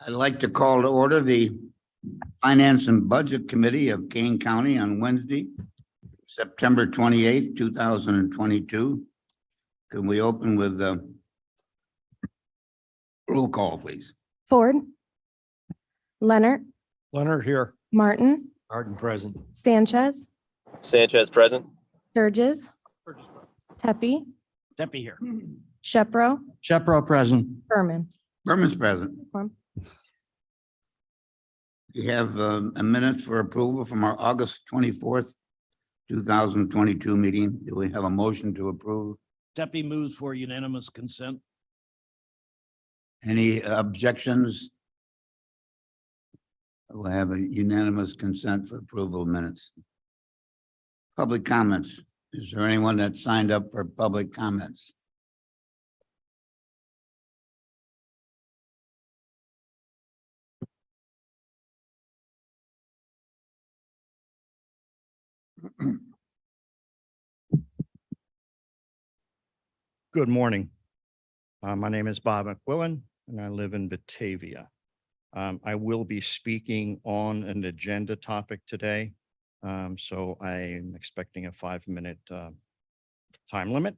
I'd like to call to order the Finance and Budget Committee of Kane County on Wednesday, September 28th, 2022. Can we open with the roll call, please? Ford. Leonard. Leonard here. Martin. Martin present. Sanchez. Sanchez present. Sturgis. Tepe. Tepe here. Shepro. Shepro present. Berman. Berman's present. Quorum. We have a minute for approval from our August 24th, 2022 meeting. Do we have a motion to approve? Tepe moves for unanimous consent. Any objections? We'll have a unanimous consent for approval of minutes. Public comments. Is there anyone that signed up for public comments? Good morning. My name is Bob McQuillan and I live in Batavia. I will be speaking on an agenda topic today. So I'm expecting a 5-minute time limit.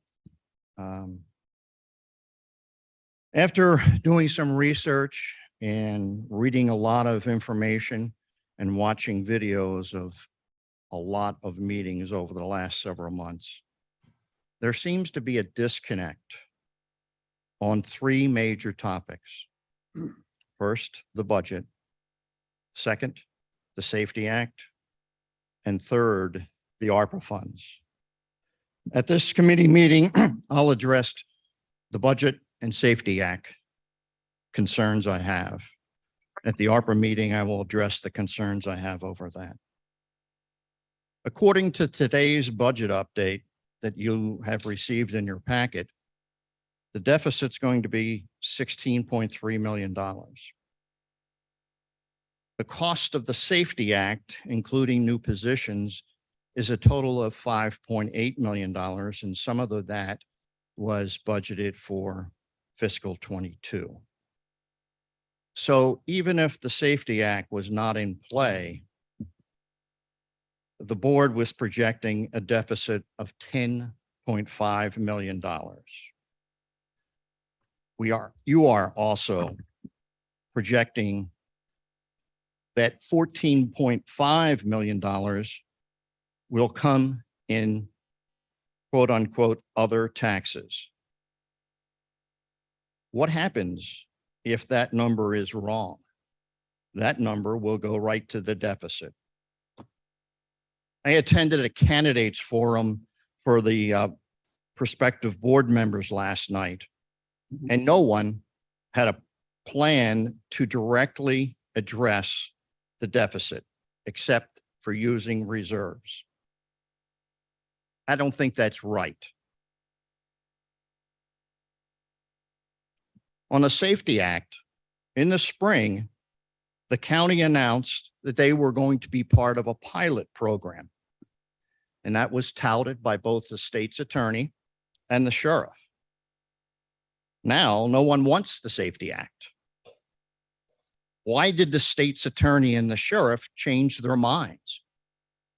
After doing some research and reading a lot of information and watching videos of a lot of meetings over the last several months, there seems to be a disconnect on 3 major topics. First, the budget. Second, the Safety Act. And third, the ARPA funds. At this committee meeting, I'll address the Budget and Safety Act concerns I have. At the ARPA meeting, I will address the concerns I have over that. According to today's budget update that you have received in your packet, the deficit's going to be $16.3 million. The cost of the Safety Act, including new positions, is a total of $5.8 million, and some of that was budgeted for fiscal 22. So even if the Safety Act was not in play, the board was projecting a deficit of $10.5 million. You are also projecting that $14.5 million will come in quote unquote other taxes. What happens if that number is wrong? That number will go right to the deficit. I attended a candidates forum for the prospective board members last night, and no one had a plan to directly address the deficit except for using reserves. I don't think that's right. On the Safety Act, in the spring, the county announced that they were going to be part of a pilot program. And that was touted by both the state's attorney and the sheriff. Now, no one wants the Safety Act. Why did the state's attorney and the sheriff change their minds?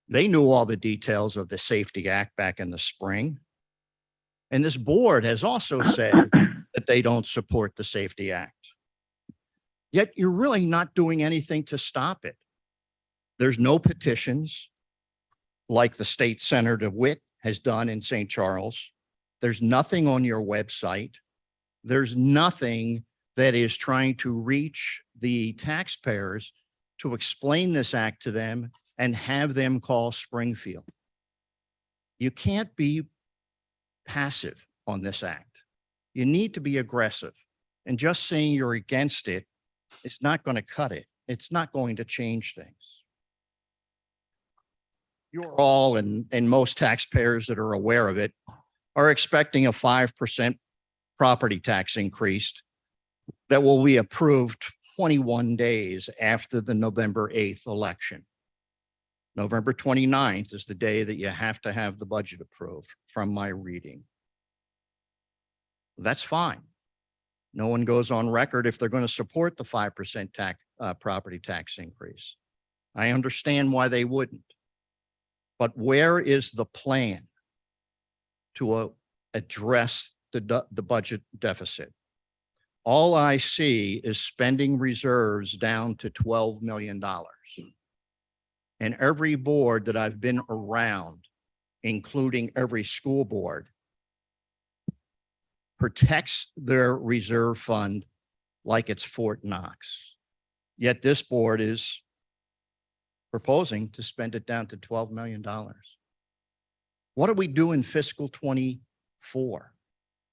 They knew all the details of the Safety Act back in the spring. And this board has also said that they don't support the Safety Act. Yet you're really not doing anything to stop it. There's no petitions like the state Senator DeWitt has done in St. Charles. There's nothing on your website. There's nothing that is trying to reach the taxpayers to explain this act to them and have them call Springfield. You can't be passive on this act. You need to be aggressive. And just saying you're against it is not going to cut it. It's not going to change things. You're all, and most taxpayers that are aware of it, are expecting a 5% property tax increase that will be approved 21 days after the November 8th election. November 29th is the day that you have to have the budget approved from my reading. That's fine. No one goes on record if they're going to support the 5% property tax increase. I understand why they wouldn't. But where is the plan to address the budget deficit? All I see is spending reserves down to $12 million. And every board that I've been around, including every school board, protects their reserve fund like it's Fort Knox. Yet this board is proposing to spend it down to $12 million. What do we do in fiscal 24?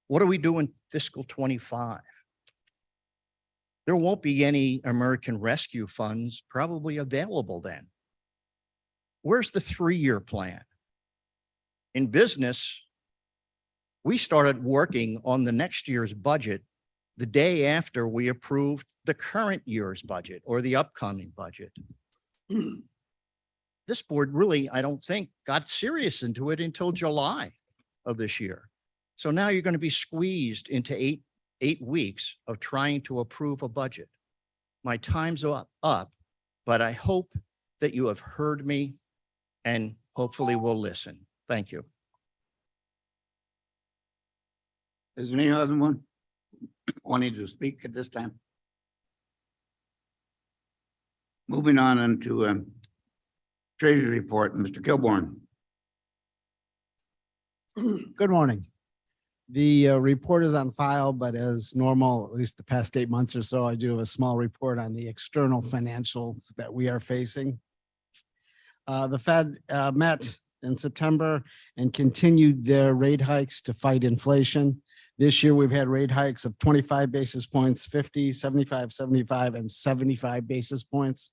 What do we do in fiscal 25? There won't be any American Rescue funds probably available then. Where's the 3-year plan? In business, we started working on the next year's budget the day after we approved the current year's budget or the upcoming budget. This board really, I don't think, got serious into it until July of this year. So now you're going to be squeezed into eight weeks of trying to approve a budget. My time's up, but I hope that you have heard me and hopefully will listen. Thank you. Is there any other one wanting to speak at this time? Moving on into Treasury Report, Mr. Kilborn. Good morning. The report is on file, but as normal, at least the past 8 months or so, I do have a small report on the external financials that we are facing. The Fed met in September and continued their rate hikes to fight inflation. This year, we've had rate hikes of 25 basis points, 50, 75, 75, and 75 basis points.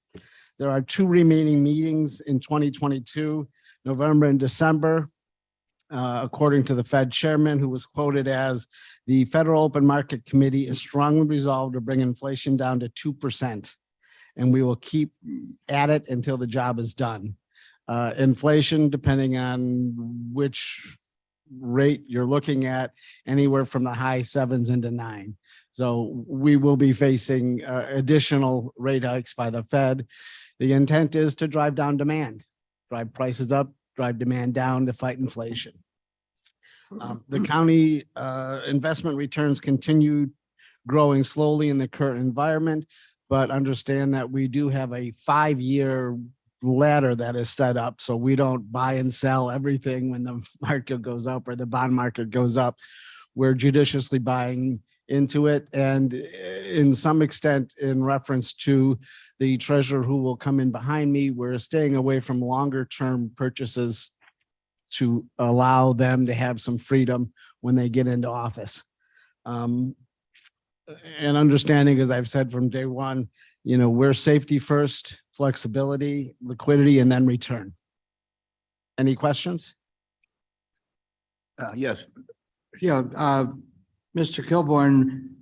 There are 2 remaining meetings in 2022, November and December. According to the Fed chairman, who was quoted as, the Federal Open Market Committee is strongly resolved to bring inflation down to 2%, and we will keep at it until the job is done. Inflation, depending on which rate you're looking at, anywhere from the high 7s into 9. So we will be facing additional rate hikes by the Fed. The intent is to drive down demand, drive prices up, drive demand down to fight inflation. The county investment returns continue growing slowly in the current environment, but understand that we do have a 5-year ladder that is set up, so we don't buy and sell everything when the market goes up or the bond market goes up. We're judiciously buying into it, and in some extent, in reference to the treasurer who will come in behind me, we're staying away from longer term purchases to allow them to have some freedom when they get into office. And understanding, as I've said from day one, we're safety first, flexibility, liquidity, and then return. Any questions? Yes. Yeah, Mr. Kilborn,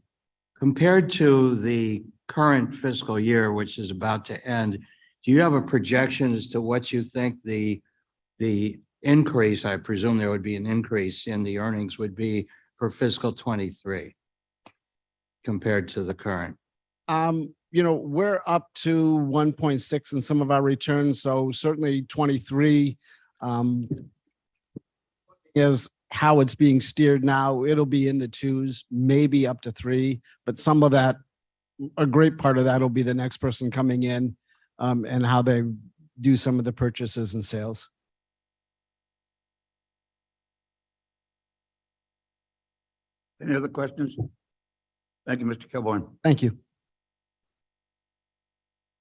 compared to the current fiscal year, which is about to end, do you have a projection as to what you think the increase, I presume there would be an increase in the earnings, would be for fiscal 23 compared to the current? We're up to 1.6 in some of our returns, so certainly 23 is how it's being steered now. It'll be in the 2s, maybe up to 3, but some of that, a great part of that will be the next person coming in and how they do some of the purchases and sales. Any other questions? Thank you, Mr. Kilborn. Thank you.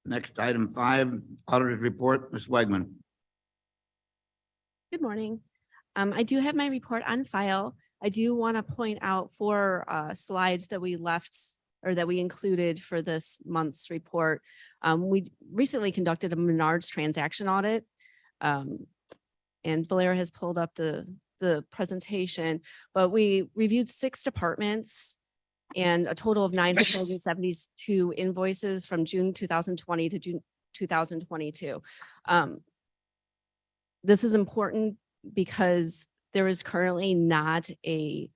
Next, item 5, auditor's report, Ms. Wegman. Good morning. I do have my report on file. I do want to point out 4 slides that we left or that we included for this month's report. We recently conducted a Menards transaction audit, and Blair has pulled up the presentation, but we reviewed 6 departments and a total of 972 invoices from June 2020 to June 2022. This is important because there is currently not a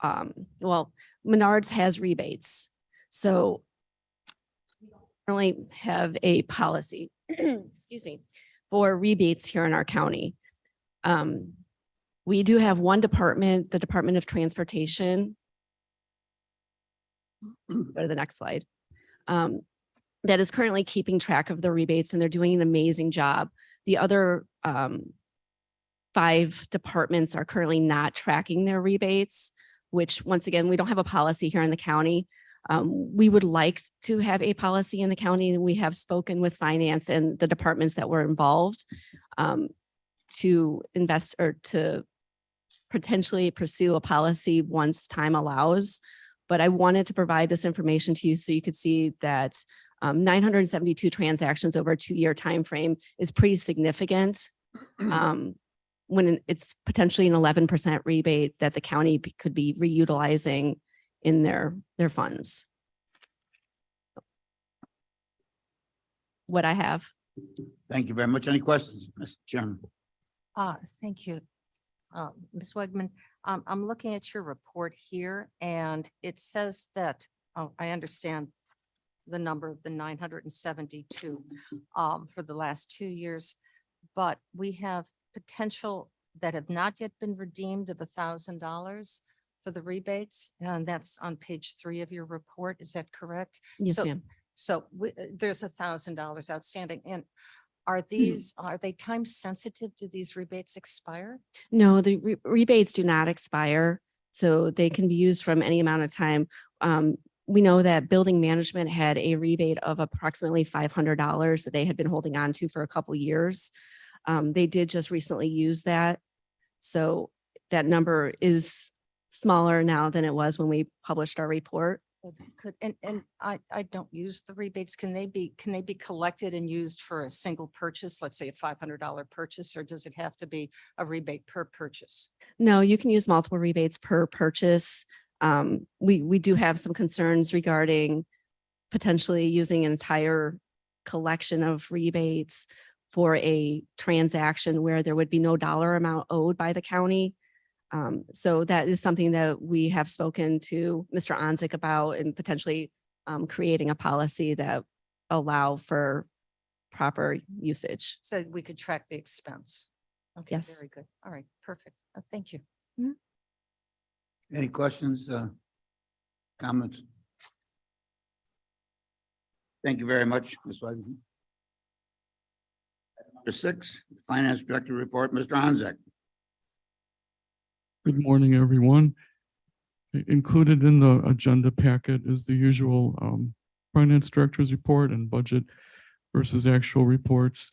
well, Menards has rebates. So we don't currently have a policy, excuse me, for rebates here in our county. We do have one department, the Department of Transportation. Go to the next slide. That is currently keeping track of the rebates, and they're doing an amazing job. The other 5 departments are currently not tracking their rebates, which once again, we don't have a policy here in the county. We would like to have a policy in the county, and we have spoken with finance and the departments that were involved to invest or to potentially pursue a policy once time allows. But I wanted to provide this information to you so you could see that 972 transactions over a 2-year time frame is pretty significant. When it's potentially an 11% rebate that the county could be reutilizing in their funds. What I have. Thank you very much. Any questions, Mr. Chairman? Thank you. Ms. Wegman, I'm looking at your report here and it says that, I understand the number of the 972 for the last 2 years, but we have potential that have not yet been redeemed of $1,000 for the rebates, and that's on page 3 of your report. Is that correct? Yes, So- ma'am. So there's $1,000 outstanding, and are they time sensitive? Do these rebates expire? No, the rebates do not expire, so they can be used from any amount of time. We know that building management had a rebate of approximately $500 that they had been holding on to for a couple years. They did just recently use that. So that number is smaller now than it was when we published our report. And I don't use the rebates. Can they be collected and used for a single purchase, let's say a $500 purchase, or does it have to be a rebate per purchase? No, you can use multiple rebates per purchase. We do have some concerns regarding potentially using an entire collection of rebates for a transaction where there would be no dollar amount owed by the county. So that is something that we have spoken to Mr. Onzik about, and potentially creating a policy that allow for proper usage. So we could track the expense. Okay, Yes. very good. All right, perfect. Thank you. Any questions, comments? Thank you very much, Ms. Wagner. Number 6, Finance Director Report, Mr. Onzek. Good morning, everyone. Included in the agenda packet is the usual Finance Director's report and budget versus actual reports.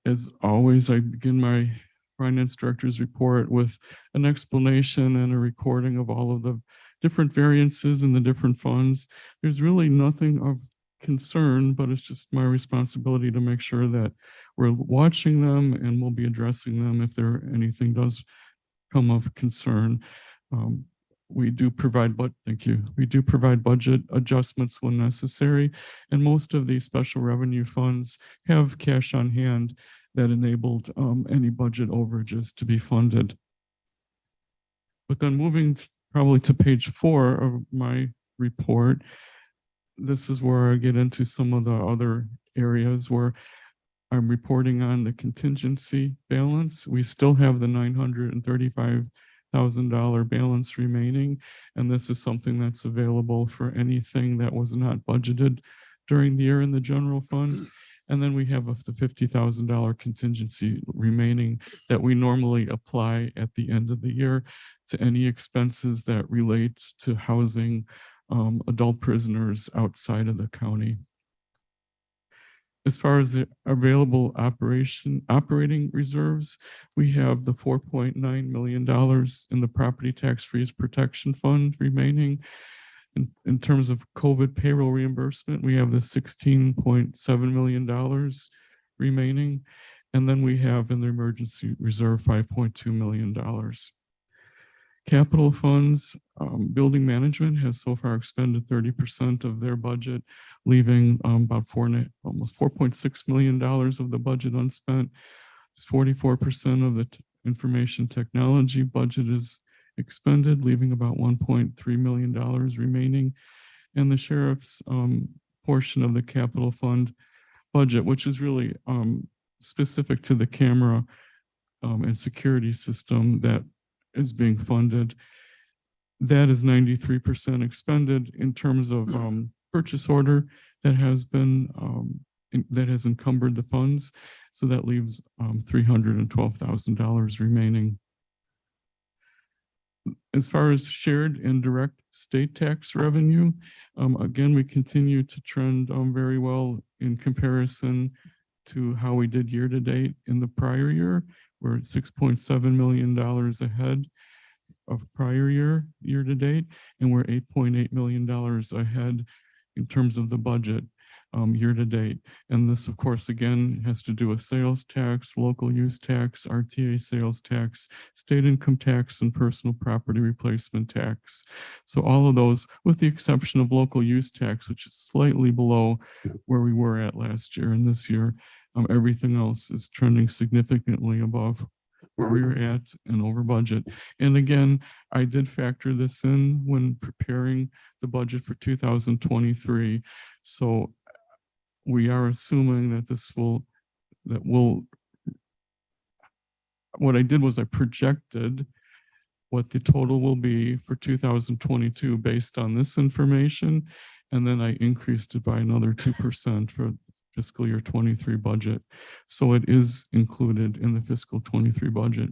As always, I begin my Finance Director's report with an explanation and a recording of all of the different variances in the different funds. There's really nothing of concern, but it's just my responsibility to make sure that we're watching them and we'll be addressing them if anything does come of concern. We do provide, we do provide budget adjustments when necessary, and most of these special revenue funds have cash on hand that enabled any budget overages to be funded. But then moving probably to page 4 of my report, this is where I get into some of the other areas where I'm reporting on the contingency balance. We still have the $935,000 balance remaining, and this is something that's available for anything that was not budgeted during the year in the general fund. And then we have the $50,000 contingency remaining that we normally apply at the end of the year to any expenses that relate to housing adult prisoners outside of the county. As far as the available operating reserves, we have the $4.9 million in the property tax freeze protection fund remaining. In terms of COVID payroll reimbursement, we have the $16.7 million remaining. And then we have in the emergency reserve $5.2 million. Capital funds, building management has so far expended 30% of their budget, leaving about almost $4.6 million of the budget unspent. 44% of the information technology budget is expended, leaving about $1.3 million remaining. And the sheriff's portion of the capital fund budget, which is really specific to the camera and security system that is being funded. That is 93% expended in terms of purchase order that has been that has encumbered the funds. So that leaves $312,000 remaining. As far as shared and direct state tax revenue, again, we continue to trend very well in comparison to how we did year to date in the prior year. We're at $6.7 million ahead of prior year to date, and we're $8.8 million ahead in terms of the budget year to date. And this, of course, again, has to do with sales tax, local use tax, RTA sales tax, state income tax, and personal property replacement tax. So all of those, with the exception of local use tax, which is slightly below where we were at last year and this year, everything else is trending significantly above where we were at and over budget. And again, I did factor this in when preparing the budget for 2023. So we are assuming that what I did was I projected what the total will be for 2022 based on this information. And then I increased it by another 2% for fiscal year 23 budget. So it is included in the fiscal 23 budget.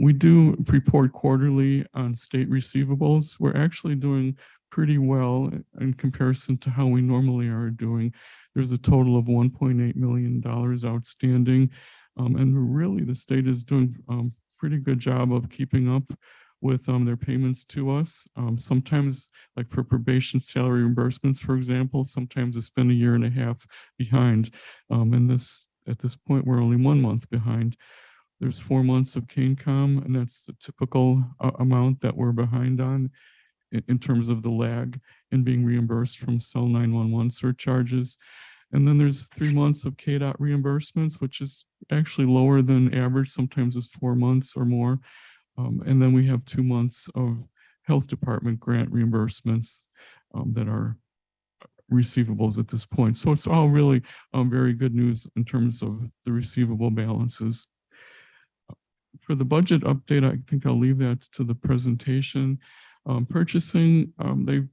We do report quarterly on state receivables. We're actually doing pretty well in comparison to how we normally are doing. There's a total of $1.8 million outstanding. And really the state is doing a pretty good job of keeping up with their payments to us. Sometimes, like for probation salary reimbursements, for example, sometimes it's been a year and a half behind. And at this point, we're only 1 month behind. There's 4 months of CANCOM, and that's the typical amount that we're behind on in terms of the lag in being reimbursed from cell 911 surcharges. And then there's 3 months of KDOT reimbursements, which is actually lower than average. Sometimes it's 4 months or more. And then we have 2 months of health department grant reimbursements that are receivables at this point. So it's all really very good news in terms of the receivable balances. For the budget update, I think I'll leave that to the presentation. Purchasing, the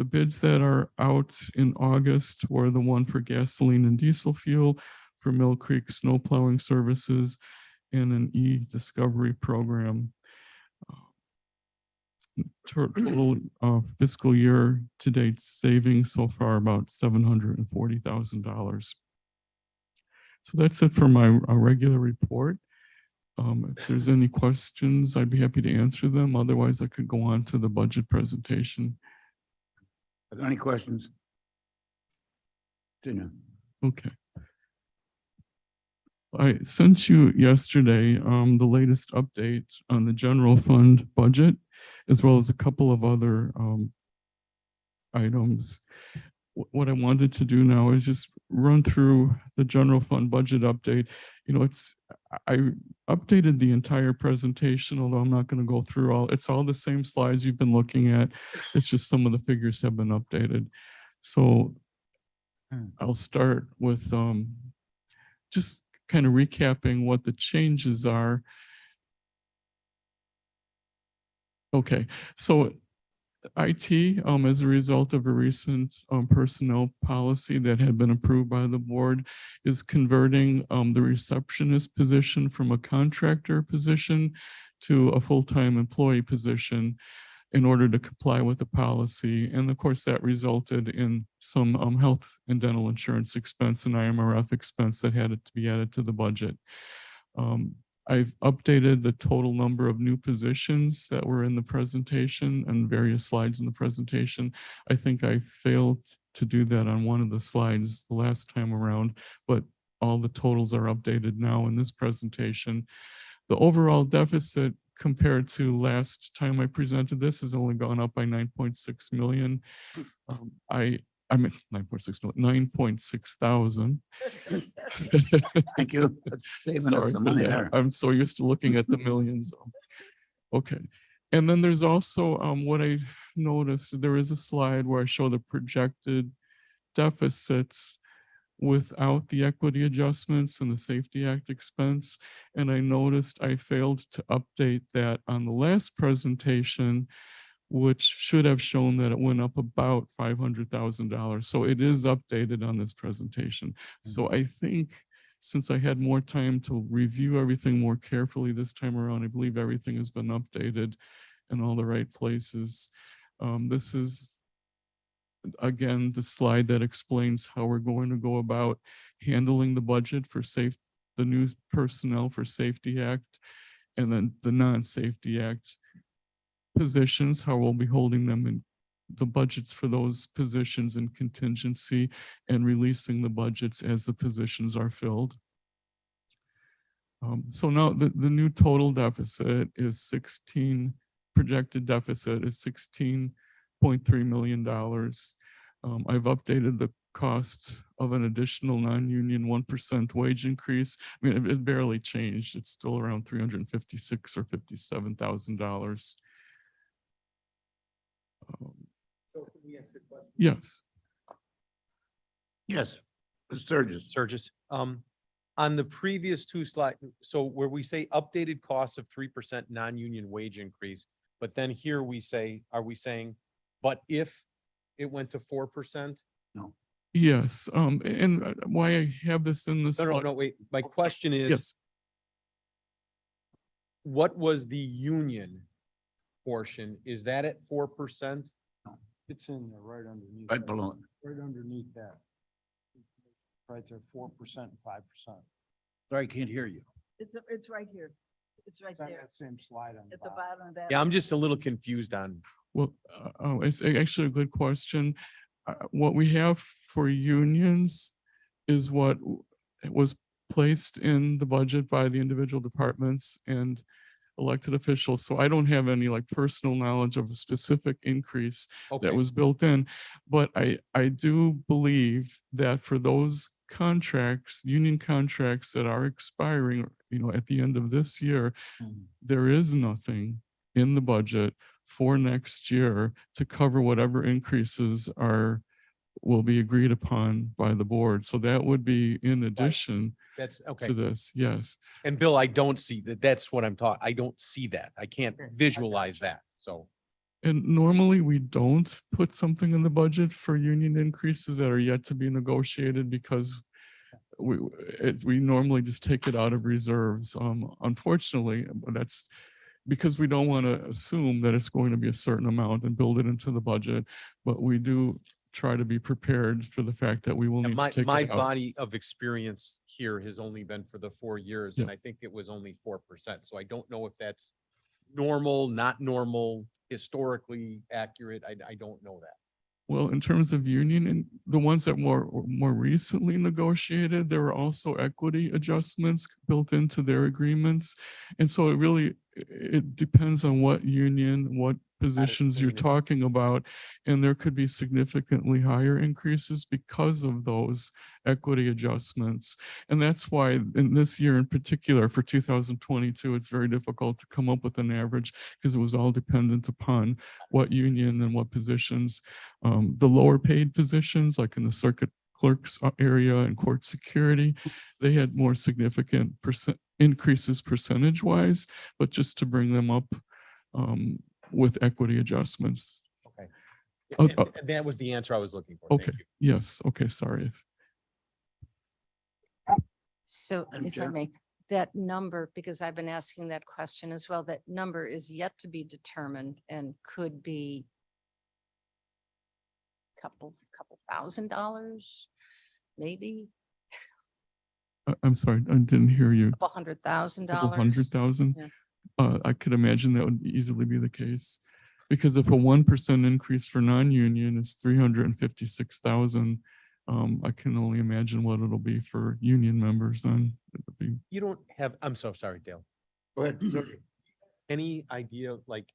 bids that are out in August were the one for gasoline and diesel fuel for Mill Creek snow plowing services and an e-discovery program. Total fiscal year to date savings so far about $740,000. So that's it for my regular report. If there's any questions, I'd be happy to answer them. Otherwise, I could go on to the budget presentation. Are there any questions? Didn't. Okay. I sent you yesterday the latest update on the general fund budget, as well as a couple of other items. What I wanted to do now is just run through the general fund budget update. You know, I updated the entire presentation, although I'm not going to go through it's all the same slides you've been looking at. It's just some of the figures have been updated. So I'll start with just kind of recapping what the changes are. Okay, so IT, as a result of a recent personnel policy that had been approved by the board, is converting the receptionist position from a contractor position to a full-time employee position in order to comply with the policy. And of course, that resulted in some health and dental insurance expense and IMRF expense that had to be added to the budget. I've updated the total number of new positions that were in the presentation and various slides in the presentation. I think I failed to do that on one of the slides the last time around, but all the totals are updated now in this presentation. The overall deficit compared to last time I presented this has only gone up by 9.6 million. I mean, 9.6 million, 9.6 thousand. Thank you. That's saving us Sorry some for money that. there. I'm so used to looking at the millions. Okay. And then there's also what I noticed, there is a slide where I show the projected deficits without the equity adjustments and the Safety Act expense. And I noticed I failed to update that on the last presentation, which should have shown that it went up about $500,000. So it is updated on this presentation. So I think since I had more time to review everything more carefully this time around, I believe everything has been updated in all the right places. This is, again, the slide that explains how we're going to go about handling the budget for the new personnel for Safety Act, and then the non-Safety Act positions, how we'll be holding them in the budgets for those positions in contingency and releasing the budgets as the positions are filled. So now the new total deficit is projected deficit is $16.3 million. I've updated the cost of an additional non-union 1% wage increase. I mean, it barely changed. It's still around $356,000 or $57,000. Yes. Yes, Ms. Sturgis. Surges. On the previous two slides, so where we say updated costs of 3% non-union wage increase, but then here we say, are we saying, but if it went to 4%? Yes. And why I have this in this. No, wait. My question is, Yes. what was the union portion? Is that at 4%? It's in there right underneath. Right below it. Right underneath that. Right there, 4% and 5%. Sorry, I can't hear you. It's right here. It's right there Same slide on at the bottom of that. Yeah, I'm just a little confused on. Well, it's actually a good question. What we have for unions is what was placed in the budget by the individual departments and elected officials. So I don't have any like personal knowledge of a specific increase Okay. that was built in. But I do believe that for those contracts, union contracts that are expiring, at the end of this year, there is nothing in the budget for next year to cover whatever increases will be agreed upon by the board. So that would be in addition That's okay. to this. Yes. And Bill, I don't see that. That's what I'm talking. I don't see that. I can't visualize that. So. And normally we don't put something in the budget for union increases that are yet to be negotiated because we normally just take it out of reserves. Unfortunately, that's because we don't want to assume that it's going to be a certain amount and build it into the budget, but we do try to be prepared for the fact that we will need to take My it out. body of experience here has only been for the 4 years, and I think it was only 4%. So I don't know if that's normal, not normal, historically accurate. I don't know that. Well, in terms of union and the ones that more recently negotiated, there were also equity adjustments built into their agreements. And so it depends on what union, what positions you're talking about, and there could be significantly higher increases because of those equity adjustments. And that's why in this year in particular, for 2022, it's very difficult to come up with an average because it was all dependent upon what union and what positions. The lower paid positions, like in the circuit clerks area and court security, they had more significant increases percentage wise, but just to bring them up with equity adjustments. Okay. Uh, And that was the answer I was looking for. Okay, Thank you. yes, okay, sorry. So Madam if I Chair? may, that number, because I've been asking that question as well, that number is yet to be determined and could be couple $1,000, maybe I'm sorry, I didn't hear you. couple $100,000. Couple 100,000? Yeah. I could imagine that would easily be the case. Because if a 1% increase for non-union is 356,000, I can only imagine what it'll be for union members then. It'll be, You don't have, I'm so sorry, Dale. Go ahead. Any idea, like,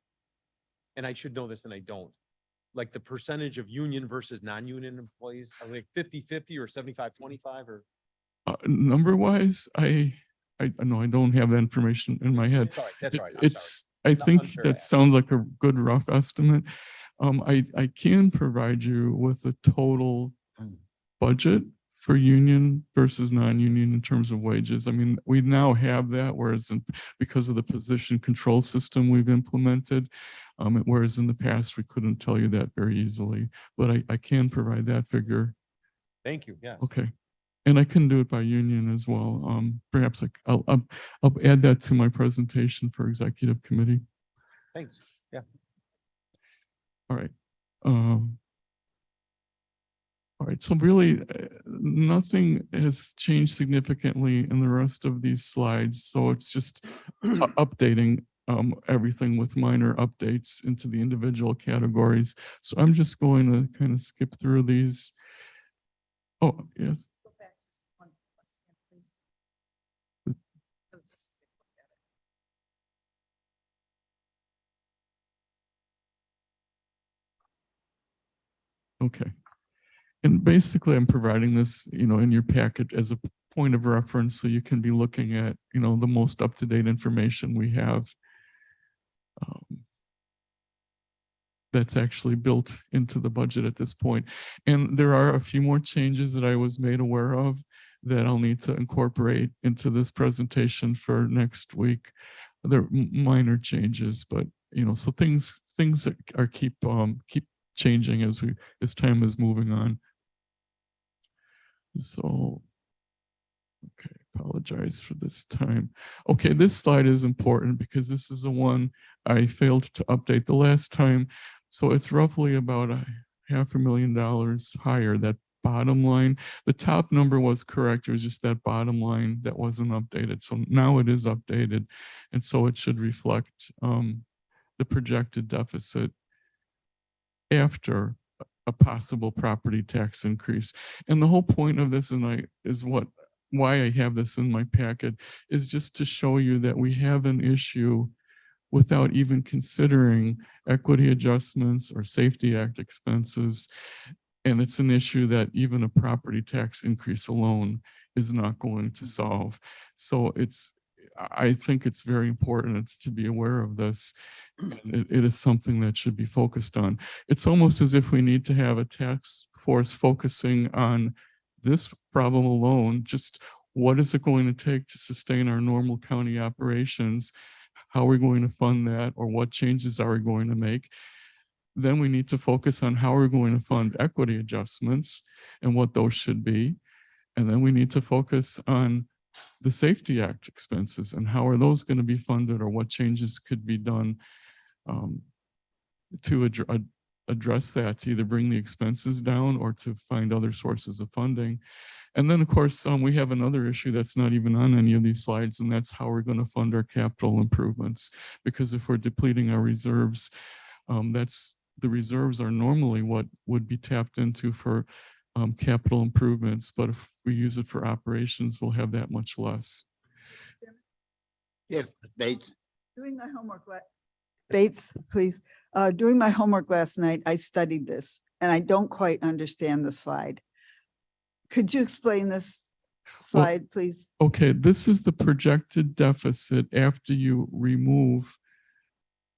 and I should know this and I don't, like the percentage of union versus non-union employees, are they like 50-50 or 75-25 or? number wise, I know I don't have that information in my head. That's all right. That's all right. I'm sorry. It's I The think Hunter that Act. sounds like a good rough estimate. I can provide you with a total budget for union versus non-union in terms of wages. I mean, we now have that, because of the position control system we've implemented, whereas in the past, we couldn't tell you that very easily, but I can provide that figure. Thank you, yes. Okay. And I can do it by union as well. Perhaps I'll add that to my presentation for executive committee. Thanks, yeah. All right. All right, so really, nothing has changed significantly in the rest of these slides. So it's just updating everything with minor updates into the individual categories. So I'm just going to kind of skip through these. Oh, yes. Go back just one second, please. Oops. Okay. And basically, I'm providing this, in your packet as a point of reference, so you can be looking at, the most up-to-date information we have that's actually built into the budget at this point. And there are a few more changes that I was made aware of that I'll need to incorporate into this presentation for next week. They're minor changes, but so things that are keep changing as time is moving on. So, okay, apologize for this time. Okay, this slide is important because this is the one I failed to update the last time. So it's roughly about $500,000 higher, that bottom line. The top number was correct. It was just that bottom line that wasn't updated. So now it is updated. And so it should reflect the projected deficit after a possible property tax increase. And the whole point of this why I have this in my packet is just to show you that we have an issue without even considering equity adjustments or Safety Act expenses. And it's an issue that even a property tax increase alone is not going to solve. So I think it's very important to be aware of this. And it is something that should be focused on. It's almost as if we need to have a task force focusing on this problem alone. Just what is it going to take to sustain our normal county operations? How are we going to fund that, or what changes are we going to make? Then we need to focus on how we're going to fund equity adjustments and what those should be. And then we need to focus on the Safety Act expenses and how are those going to be funded, or what changes could be done to address that, to either bring the expenses down or to find other sources of funding. And then, of course, we have another issue that's not even on any of these slides, and that's how we're going to fund our capital improvements. Because if we're depleting our reserves, the reserves are normally what would be tapped into for capital improvements. But if we use it for operations, we'll have that much less. Yes, Bates. Doing my homework, Bates, please. Doing my homework last night, I studied this and I don't quite understand the slide. Could you explain this slide, please? Okay, this is the projected deficit after you remove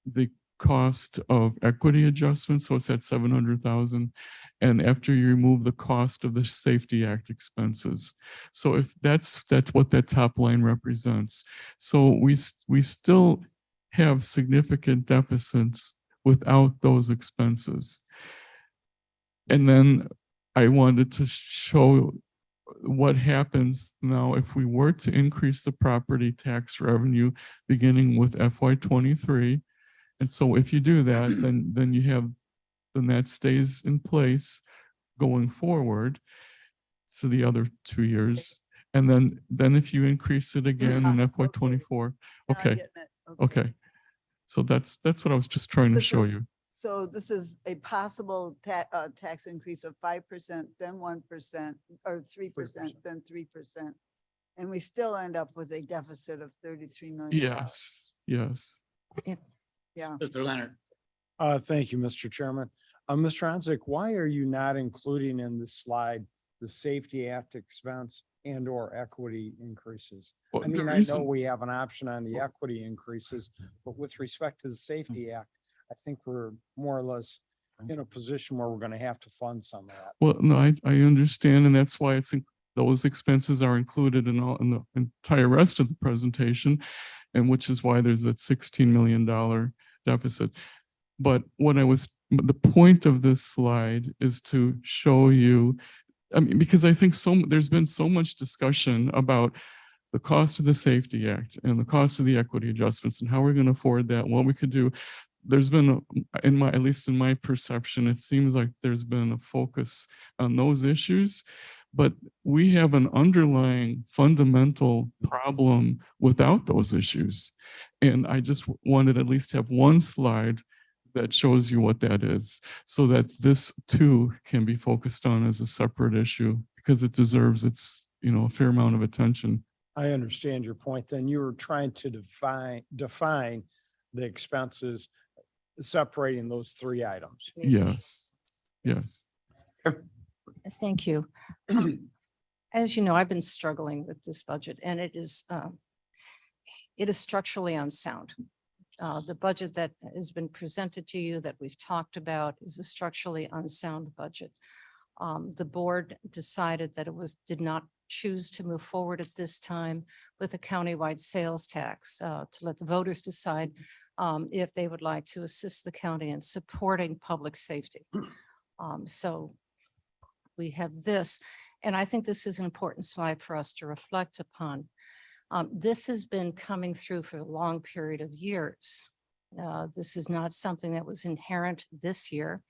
the cost of equity adjustments, so it's at 700,000, and after you remove the cost of the Safety Act expenses. So if that's what that top line represents. So we still have significant deficits without those expenses. And then I wanted to show what happens now if we were to increase the property tax revenue beginning with FY23. And so if you do that, then that stays in place going forward to the other 2 years. And then if you increase it again in FY24, Now I'm okay, getting it. okay. So that's what I was just trying to This show is- you. So this is a possible tax increase of 5%, then 1%, or 3%, then 3%. And we still end up with a deficit of $33 million. Yes, yes. Yeah. Mr. Leonard. Thank you, Mr. Chairman. Mr. Anzick, why are you not including in the slide the Safety Act expense and or equity increases. Well, I the mean, I know reason- we have an option on the equity increases, but with respect to the Safety Act, I think we're more or less in a position where we're going to have to fund some of that. Well, no, I understand, and that's why those expenses are included in the entire rest of the presentation, and which is why there's that $16 million deficit. But the point of this slide is to show you, I mean, because I think there's been so much discussion about the cost of the Safety Act and the cost of the equity adjustments and how we're going to afford that, what we could do. There's been, at least in my perception, it seems like there's been a focus on those issues, but we have an underlying fundamental problem without those issues. And I just wanted at least have one slide that shows you what that is, so that this too can be focused on as a separate issue, because it deserves its, a fair amount of attention. I understand your point. Then you were trying to define the expenses, separating those three items. Yes, yes. Thank you. As you know, I've been struggling with this budget and it is structurally unsound. The budget that has been presented to you that we've talked about is a structurally unsound budget. The board decided that did not choose to move forward at this time with a countywide sales tax, to let the voters decide if they would like to assist the county in supporting public safety. So we have this, and I think this is an important slide for us to reflect upon. This has been coming through for a long period of years. This is not something that was inherent this year,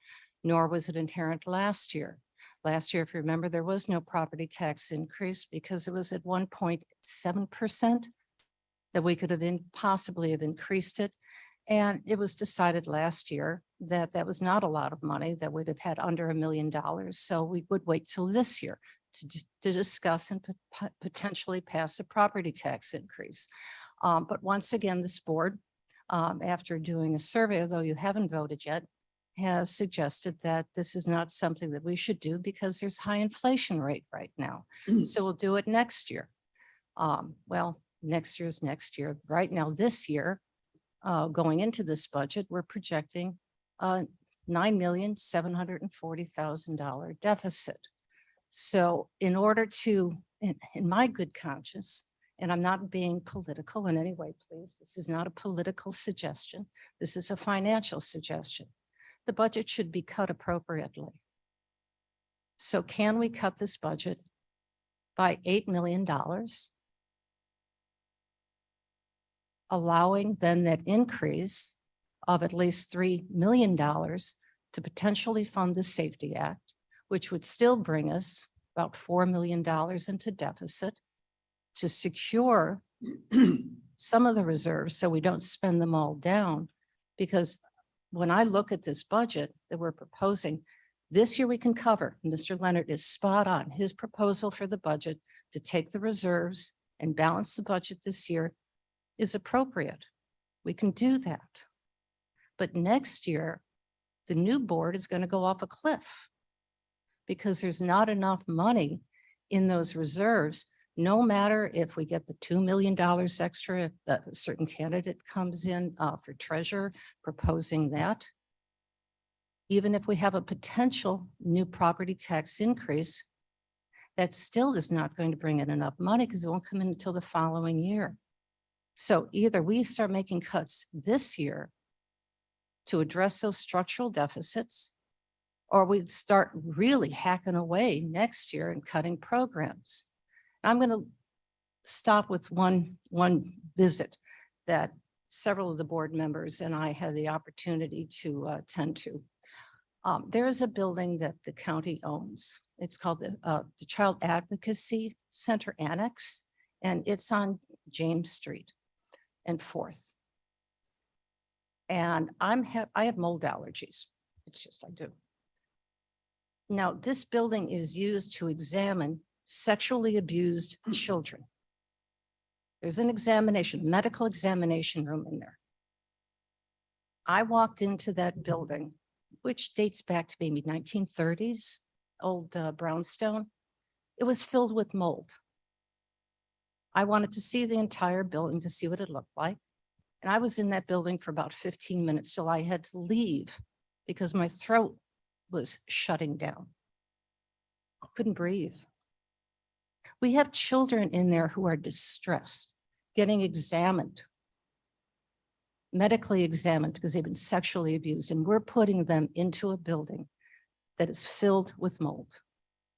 nor was it inherent last year. Last year, if you remember, there was no property tax increase because it was at 1.7% that we could have possibly have increased it. And it was decided last year that that was not a lot of money, that we'd have had under $1 million. So we would wait till this year to discuss and potentially pass a property tax increase. But once again, this board, after doing a survey, although you haven't voted yet, has suggested that this is not something that we should do because there's high inflation rate right now. So we'll do it next year. Well, next year's next year. Right now, this year, going into this budget, we're projecting a $9,740,000 deficit. So in order to, in my good conscience, and I'm not being political in any way, please, this is not a political suggestion. This is a financial suggestion. The budget should be cut appropriately. So can we cut this budget by $8 million? Allowing then that increase of at least $3 million to potentially fund the Safety Act, which would still bring us about $4 million into deficit to secure some of the reserves so we don't spend them all down. Because when I look at this budget that we're proposing, this year we can cover, Mr. Leonard is spot on. His proposal for the budget to take the reserves and balance the budget this year is appropriate. We can do that. But next year, the new board is going to go off a cliff because there's not enough money in those reserves, no matter if we get the $2 million extra, if a certain candidate comes in for treasurer proposing that. Even if we have a potential new property tax increase, that still is not going to bring in enough money because it won't come in until the following year. So either we start making cuts this year to address those structural deficits, or we start really hacking away next year and cutting programs. I'm going to stop with one visit that several of the board members and I had the opportunity to attend to. There is a building that the county owns. It's called the Child Advocacy Center Annex, and it's on James Street and 4th. And I have mold allergies. It's just, I do. Now, this building is used to examine sexually abused children. There's an examination, medical examination room in there. I walked into that building, which dates back to maybe 1930s, old brownstone. It was filled with mold. I wanted to see the entire building to see what it looked like. And I was in that building for about 15 minutes till I had to leave because my throat was shutting down. I couldn't breathe. We have children in there who are distressed, getting examined, medically examined because they've been sexually abused, and we're putting them into a building that is filled with mold.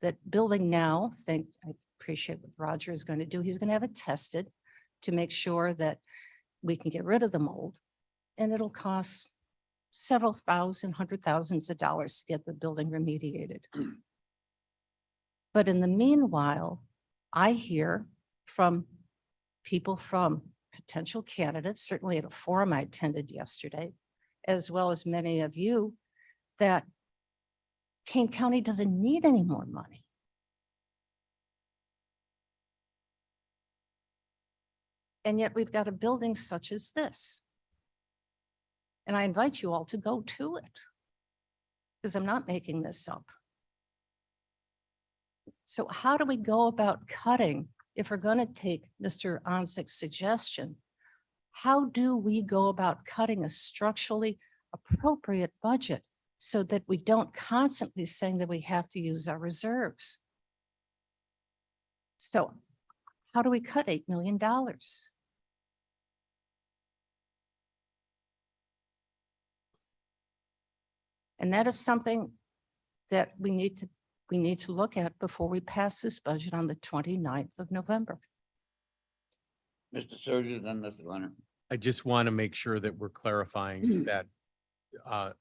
That building now, I appreciate what Roger is going to do. He's going to have it tested to make sure that we can get rid of the mold. And it'll cost several thousand, hundred thousands of dollars to get the building remediated. But in the meanwhile, I hear from people from potential candidates, certainly at a forum I attended yesterday, as well as many of you, that Kane County doesn't need any more money. And yet we've got a building such as this. And I invite you all to go to it, because I'm not making this up. So how do we go about cutting, if we're going to take Mr. Onsik's suggestion, how do we go about cutting a structurally appropriate budget so that we don't constantly saying that we have to use our reserves? So how do we cut $8 million? And that is something that we need to look at before we pass this budget on the 29th of November. Mr. Surgeon, then Mr. Leonard. I just want to make sure that we're clarifying that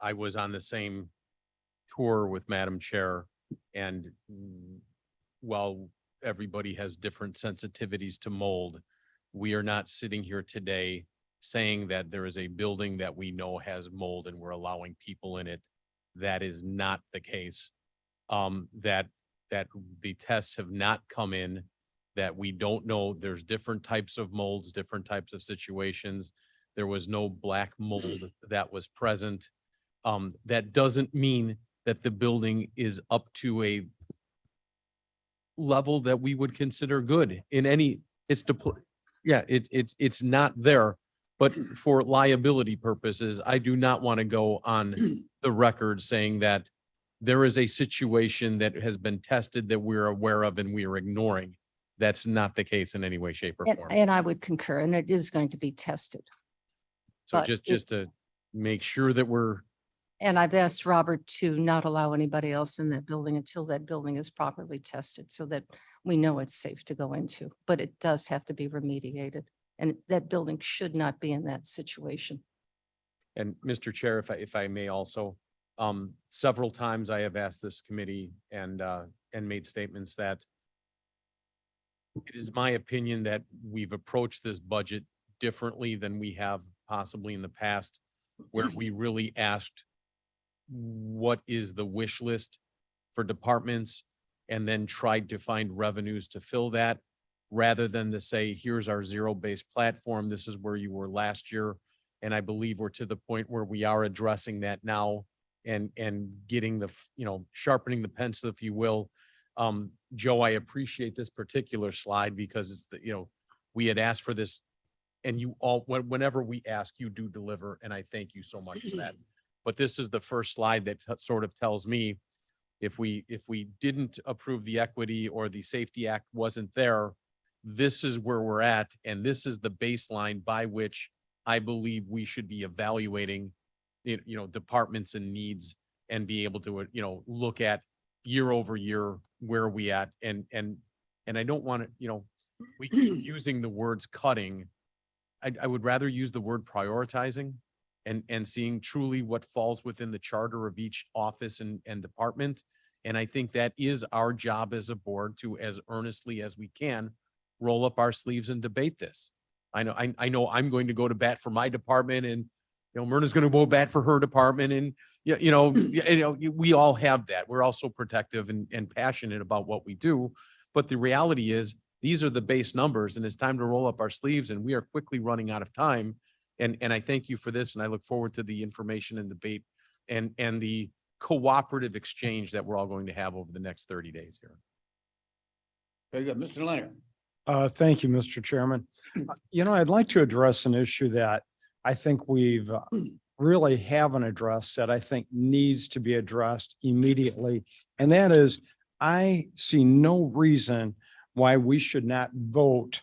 I was on the same tour with Madam Chair, and while everybody has different sensitivities to mold, we are not sitting here today saying that there is a building that we know has mold and we're allowing people in it. That is not the case. That the tests have not come in, that we don't know. There's different types of molds, different types of situations. There was no black mold that was present. That doesn't mean that the building is up to a level that we would consider good in any, it's not there. But for liability purposes, I do not want to go on the record saying that there is a situation that has been tested that we're aware of and we are ignoring. That's not the case in any way, shape, or form. And I would concur, and it is going to be tested. So but just to make sure that we're, And I've asked Robert to not allow anybody else in that building until that building is properly tested so that we know it's safe to go into, but it does have to be remediated. And that building should not be in that situation. and Mr. Chair, if I may also, several times I have asked this committee and made statements that it is my opinion that we've approached this budget differently than we have possibly in the past, where we really asked what is the wish list for departments and then tried to find revenues to fill that, rather than to say, here's our zero-based platform. This is where you were last year. And I believe we're to the point where we are addressing that now and getting the, sharpening the pencil, if you will. Joe, I appreciate this particular slide because it's the, we had asked for this, and you all, whenever we ask, you do deliver. And I thank you so much for that. But this is the first slide that sort of tells me if we didn't approve the equity or the Safety Act wasn't there, this is where we're at. And this is the baseline by which I believe we should be evaluating, departments and needs and be able to, look at year over year, where are we at? And I don't want to, we keep using the words cutting. I would rather use the word prioritizing and seeing truly what falls within the charter of each office and department. And I think that is our job as a board to, as earnestly as we can, roll up our sleeves and debate this. I know I'm going to go to bat for my department, and Myrna's going to go bat for her department, and we all have that. We're also protective and passionate about what we do. But the reality is these are the base numbers, and it's time to roll up our sleeves, and we are quickly running out of time. And I thank you for this, and I look forward to the information and debate and the cooperative exchange that we're all going to have over the next 30 days here. Very good. Mr. Leonard. Thank you, Mr. Chairman. I'd like to address an issue that I think we've really haven't addressed that I think needs to be addressed immediately. And that is, I see no reason why we should not vote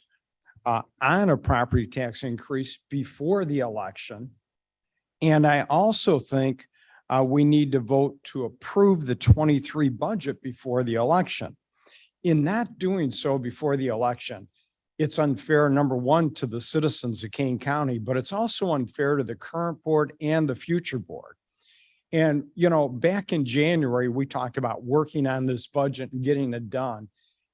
on a property tax increase before the election. And I also think we need to vote to approve the 23 budget before the election. In not doing so before the election, it's unfair, number one, to the citizens of Kane County, but it's also unfair to the current board and the future board. And, back in January, we talked about working on this budget and getting it done.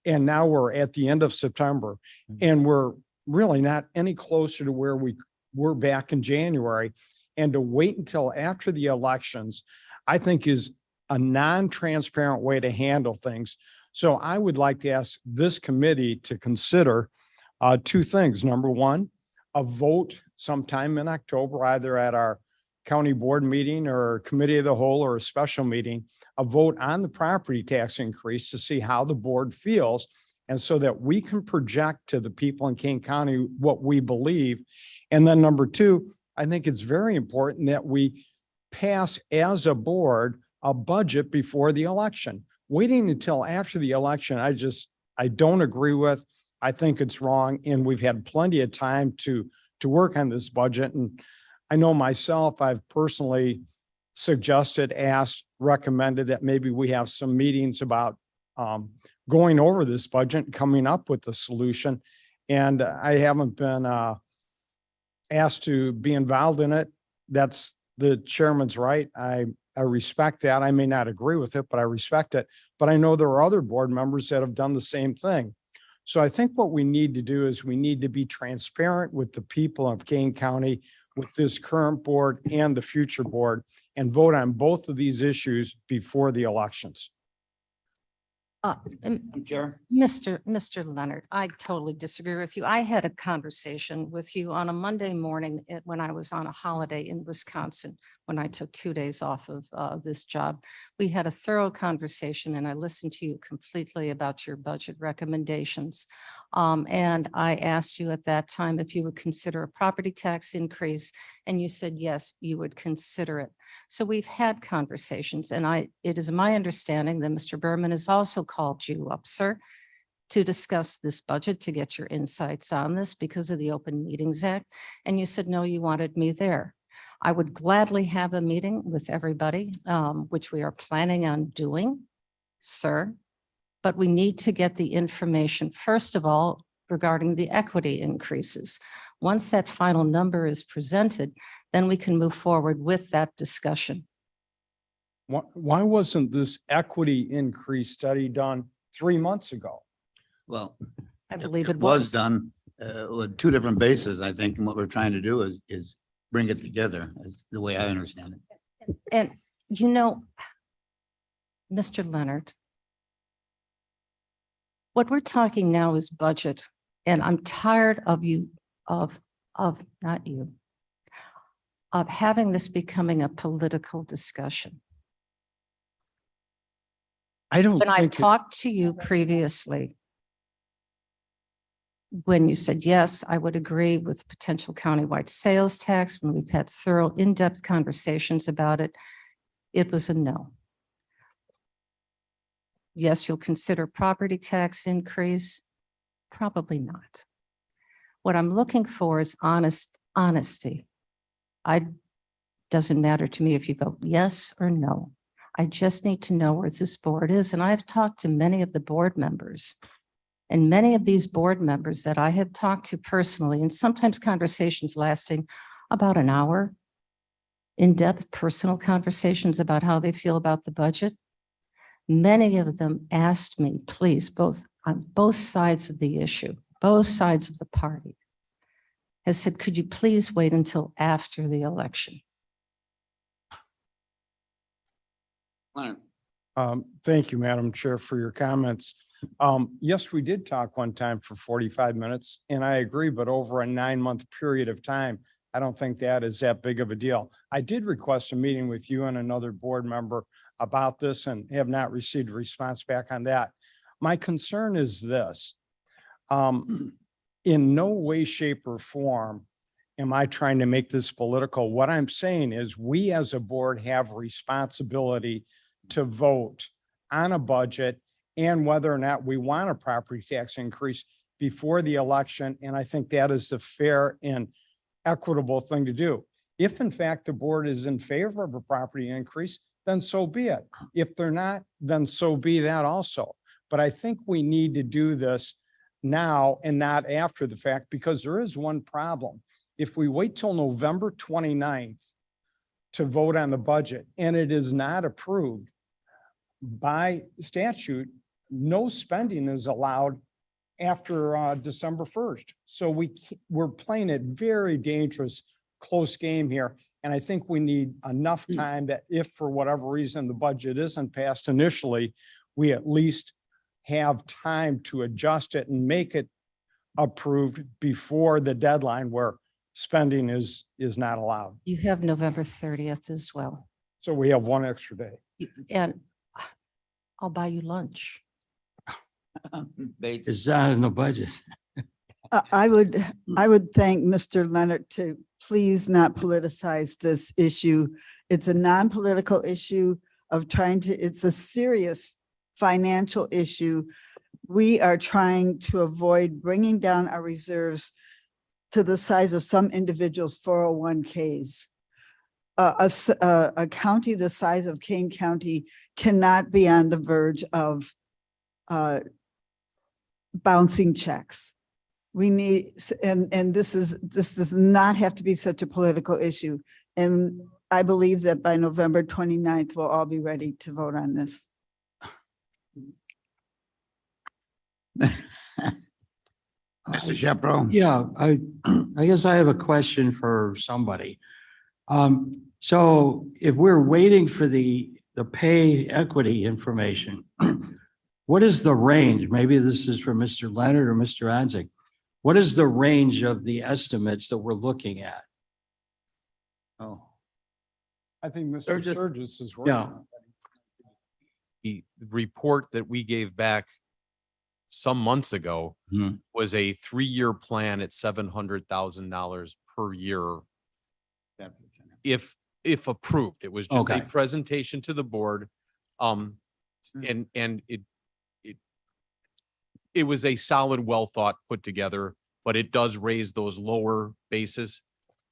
And now we're at the end of September and we're really not any closer to where we were back in January. And to wait until after the elections, I think is a non-transparent way to handle things. So I would like to ask this committee to consider two things. Number one, a vote sometime in October, either at our county board meeting or committee of the whole or a special meeting, a vote on the property tax increase to see how the board feels. And so that we can project to the people in Kane County what we believe. And then number two, I think it's very important that we pass as a board a budget before the election. Waiting until after the election, I don't agree with. I think it's wrong. And we've had plenty of time to work on this budget. And I know myself, I've personally suggested, asked, recommended that maybe we have some meetings about going over this budget and coming up with a solution. And I haven't been asked to be involved in it. That's the chairman's right. I respect that. I may not agree with it, but I respect it. But I know there are other board members that have done the same thing. So I think what we need to do is we need to be transparent with the people of Kane County, with this current board and the future board, and vote on both of these issues before the elections. Chair? Mr. Leonard, I totally disagree with you. I had a conversation with you on a Monday morning when I was on a holiday in Wisconsin, when I took 2 days off of this job. We had a thorough conversation and I listened to you completely about your budget recommendations. And I asked you at that time if you would consider a property tax increase, and you said, yes, you would consider it. So we've had conversations, and it is my understanding that Mr. Berman has also called you up, sir, to discuss this budget, to get your insights on this because of the Open Meetings Act. And you said, no, you wanted me there. I would gladly have a meeting with everybody, which we are planning on doing, sir. But we need to get the information, first of all, regarding the equity increases. Once that final number is presented, then we can move forward with that discussion. Why wasn't this equity increase study done 3 months ago? Well, I believe it was was. done with two different bases, I think. And what we're trying to do is bring it together, is the way I understand it. And Mr. Leonard, what we're talking now is budget, and I'm tired of not you, of having this becoming a political discussion. I don't When I've think, talked to you previously, when you said, yes, I would agree with potential countywide sales tax, when we've had thorough, in-depth conversations about it, it was a no. Yes, you'll consider property tax increase, probably not. What I'm looking for is honesty. Doesn't matter to me if you vote yes or no. I just need to know where this board is. And I've talked to many of the board members, and many of these board members that I have talked to personally, and sometimes conversations lasting about an hour, in-depth personal conversations about how they feel about the budget. Many of them asked me, please, on both sides of the issue, both sides of the party, has said, could you please wait until after the election? thank you, Madam Chair, for your comments. Yes, we did talk one time for 45 minutes, and I agree, but over a 9-month period of time, I don't think that is that big of a deal. I did request a meeting with you and another board member about this and have not received a response back on that. My concern is this. In no way, shape or form am I trying to make this political. What I'm saying is we as a board have responsibility to vote on a budget and whether or not we want a property tax increase before the election. And I think that is the fair and equitable thing to do. If in fact the board is in favor of a property increase, then so be it. If they're not, then so be that also. But I think we need to do this now and not after the fact, because there is one problem. If we wait till November 29th to vote on the budget and it is not approved by statute, no spending is allowed after December 1st. So we're playing a very dangerous, close game here. And I think we need enough time that if for whatever reason the budget isn't passed initially, we at least have time to adjust it and make it approved before the deadline where spending is not allowed. You have November 30th as well. So we have one extra day. And I'll buy you lunch. Bates. It's not in the budget. I would thank Mr. Leonard to please not politicize this issue. It's a non-political issue of it's a serious financial issue. We are trying to avoid bringing down our reserves to the size of some individuals' 401ks. A county the size of Kane County cannot be on the verge of bouncing checks. We need, and this does not have to be such a political issue. And I believe that by November 29th, we'll all be ready to vote on this. Mr. Shepro? Yeah, I guess I have a question for somebody. So if we're waiting for the pay equity information, what is the range? Maybe this is for Mr. Leonard or Mr. Anzik. What is the range of the estimates that we're looking at? Oh, I think Mr. Sturgis. Sturgis is right. Yeah. The report that we gave back some months ago Hmm. was a 3-year plan at $700,000 per year. If approved, it was just a Okay. presentation to the board. And it was a solid, well thought, put together, but it does raise those lower bases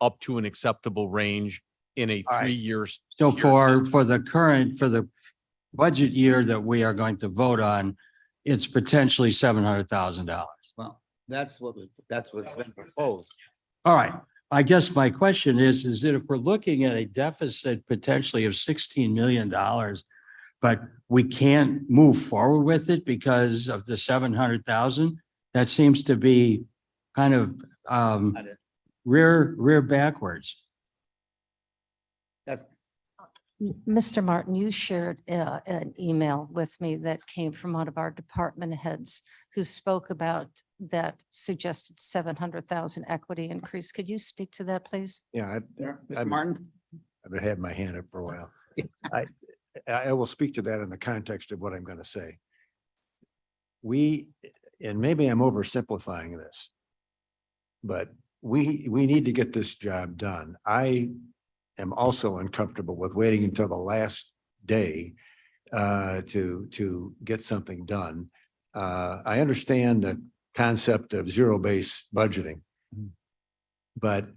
up to an acceptable range in a All right. 3-year. So tiered for system. the budget year that we are going to vote on, it's potentially $700,000. well, that's what's been proposed. All right. I guess my question is that if we're looking at a deficit potentially of $16 million, but we can't move forward with it because of the 700,000, that seems to be kind of rear backwards. That's, Mr. Martin, you shared an email with me that came from one of our department heads who spoke about that suggested 700,000 equity increase. Could you speak to that, please? Yeah, Mr. Martin? I've had my hand up for a while. I will speak to that in the context of what I'm going to say. And maybe I'm oversimplifying this, but we need to get this job done. I am also uncomfortable with waiting until the last day to get something done. I understand the concept of zero-based budgeting, but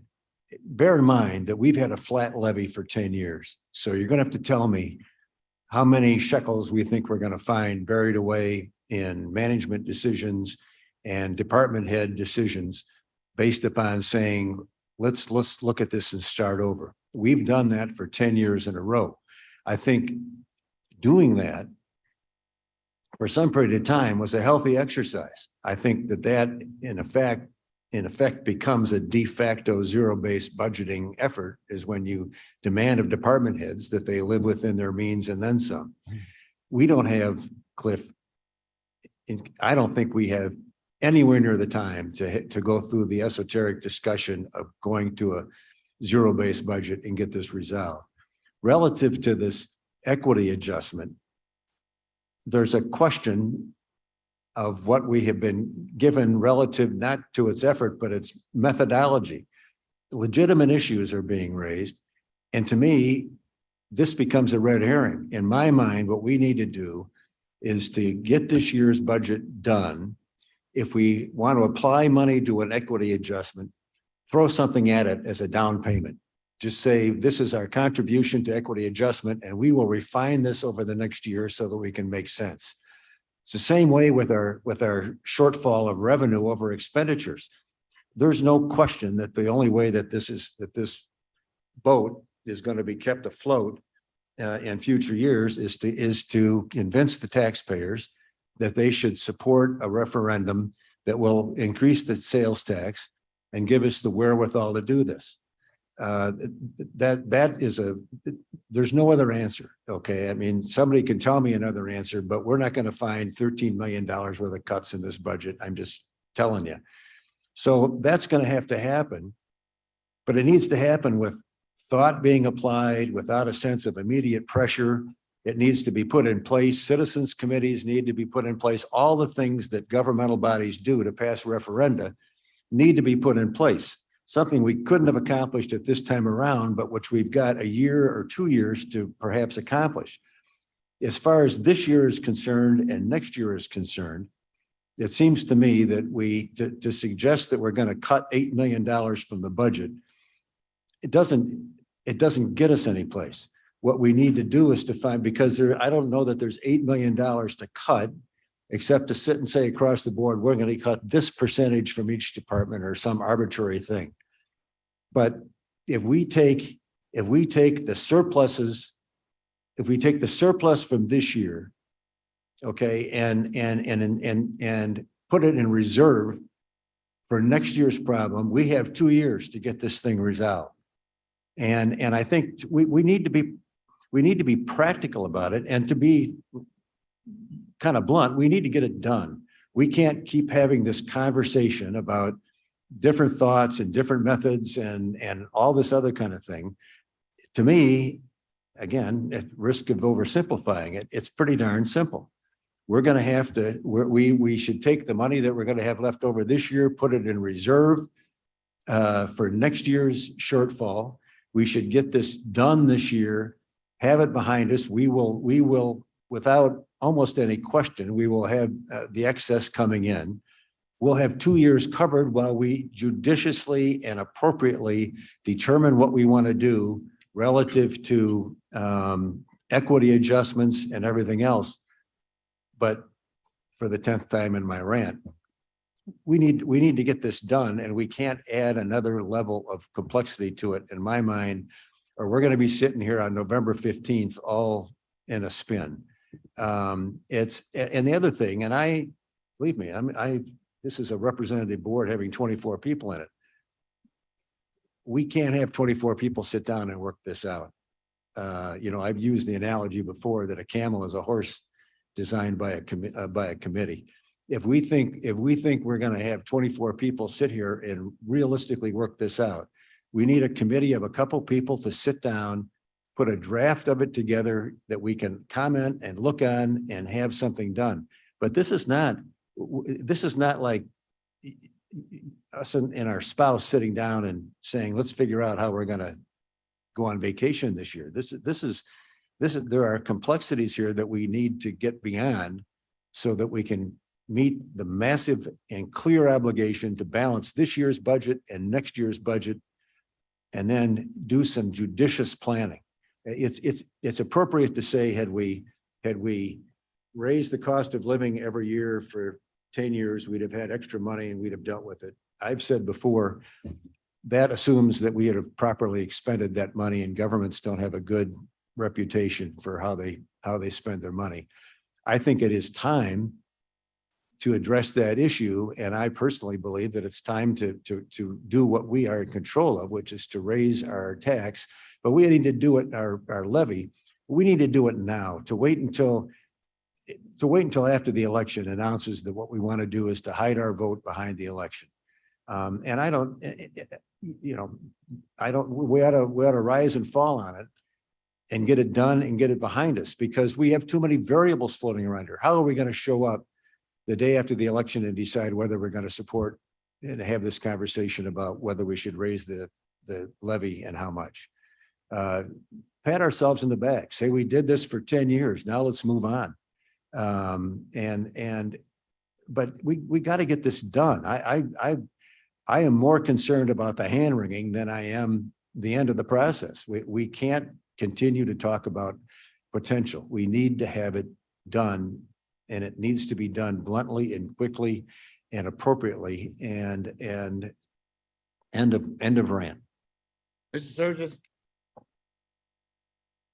bear in mind that we've had a flat levy for 10 years. So you're going to have to tell me how many shekels we think we're going to find buried away in management decisions and department head decisions based upon saying, let's look at this and start over. We've done that for 10 years in a row. I think doing that for some period of time was a healthy exercise. I think that in effect becomes a de facto zero-based budgeting effort is when you demand of department heads that they live within their means and then some. We don't have, Cliff, I don't think we have anywhere near the time to go through the esoteric discussion of going to a zero-based budget and get this resolved. Relative to this equity adjustment, there's a question of what we have been given relative not to its effort, but its methodology. Legitimate issues are being raised. And to me, this becomes a red herring. In my mind, what we need to do is to get this year's budget done. If we want to apply money to an equity adjustment, throw something at it as a down payment. Just say, this is our contribution to equity adjustment, and we will refine this over the next year so that we can make sense. It's the same way with our shortfall of revenue over expenditures. There's no question that the only way that this boat is going to be kept afloat in future years is to convince the taxpayers that they should support a referendum that will increase the sales tax and give us the wherewithal to do this. There's no other answer. Okay. I mean, somebody can tell me another answer, but we're not going to find $13 million worth of cuts in this budget. I'm just telling you. So that's going to happen, but it needs to happen with thought being applied without a sense of immediate pressure. It needs to be put in place. Citizens committees need to be put in place. All the things that governmental bodies do to pass referenda need to be put in place. Something we couldn't have accomplished at this time around, but which we've got a year or 2 years to perhaps accomplish. As far as this year is concerned and next year is concerned, it seems to me that to suggest that we're going to cut $8 million from the budget, it doesn't get us any place. What we need to do is to find, because I don't know that there's $8 million to cut, except to sit and say across the board, we're going to cut this percentage from each department or some arbitrary thing. But if we take the surpluses, if we take the surplus from this year, okay, and put it in reserve for next year's problem, we have 2 years to get this thing resolved. And I think we need to be practical about it, and to be kind of blunt, we need to get it done. We can't keep having this conversation about different thoughts and different methods and all this other kind of thing. To me, again, at risk of oversimplifying it, it's pretty darn simple. We're going to have to, we should take the money that we're going to have left over this year, put it in reserve for next year's shortfall. We should get this done this year, have it behind us. We will, without almost any question, we will have the excess coming in. We'll have 2 years covered while we judiciously and appropriately determine what we want to do relative to equity adjustments and everything else. But for the 10th time in my rant, we need to get this done, and we can't add another level of complexity to it, in my mind, or we're going to be sitting here on November 15th all in a spin. And the other thing, and believe me, this is a representative board having 24 people in it. We can't have 24 people sit down and work this out. I've used the analogy before that a camel is a horse designed by a committee. If we think we're going to have 24 people sit here and realistically work this out, we need a committee of a couple people to sit down, put a draft of it together that we can comment and look on and have something done. But this is not like us and our spouse sitting down and saying, let's figure out how we're going to go on vacation this year. There are complexities here that we need to get beyond so that we can meet the massive and clear obligation to balance this year's budget and next year's budget, and then do some judicious planning. It's appropriate to say, had we raised the cost of living every year for 10 years, we'd have had extra money and we'd have dealt with it. I've said before, that assumes that we have properly expended that money, and governments don't have a good reputation for how they spend their money. I think it is time to address that issue, and I personally believe that it's time to do what we are in control of, which is to raise our tax. But we need to do it, our levy. We need to do it now. To wait until after the election announces that what we want to do is to hide our vote behind the election. And we ought to rise and fall on it and get it done and get it behind us, because we have too many variables floating around here. How are we going to show up the day after the election and decide whether we're going to support and have this conversation about whether we should raise the levy and how much. Pat ourselves in the back, say we did this for 10 years. Now let's move on. But we got to get this done. I am more concerned about the hand wringing than I am the end of the process. We can't continue to talk about potential. We need to have it done, and it needs to be done bluntly and quickly and appropriately, and end of rant. Mr. Sturgis?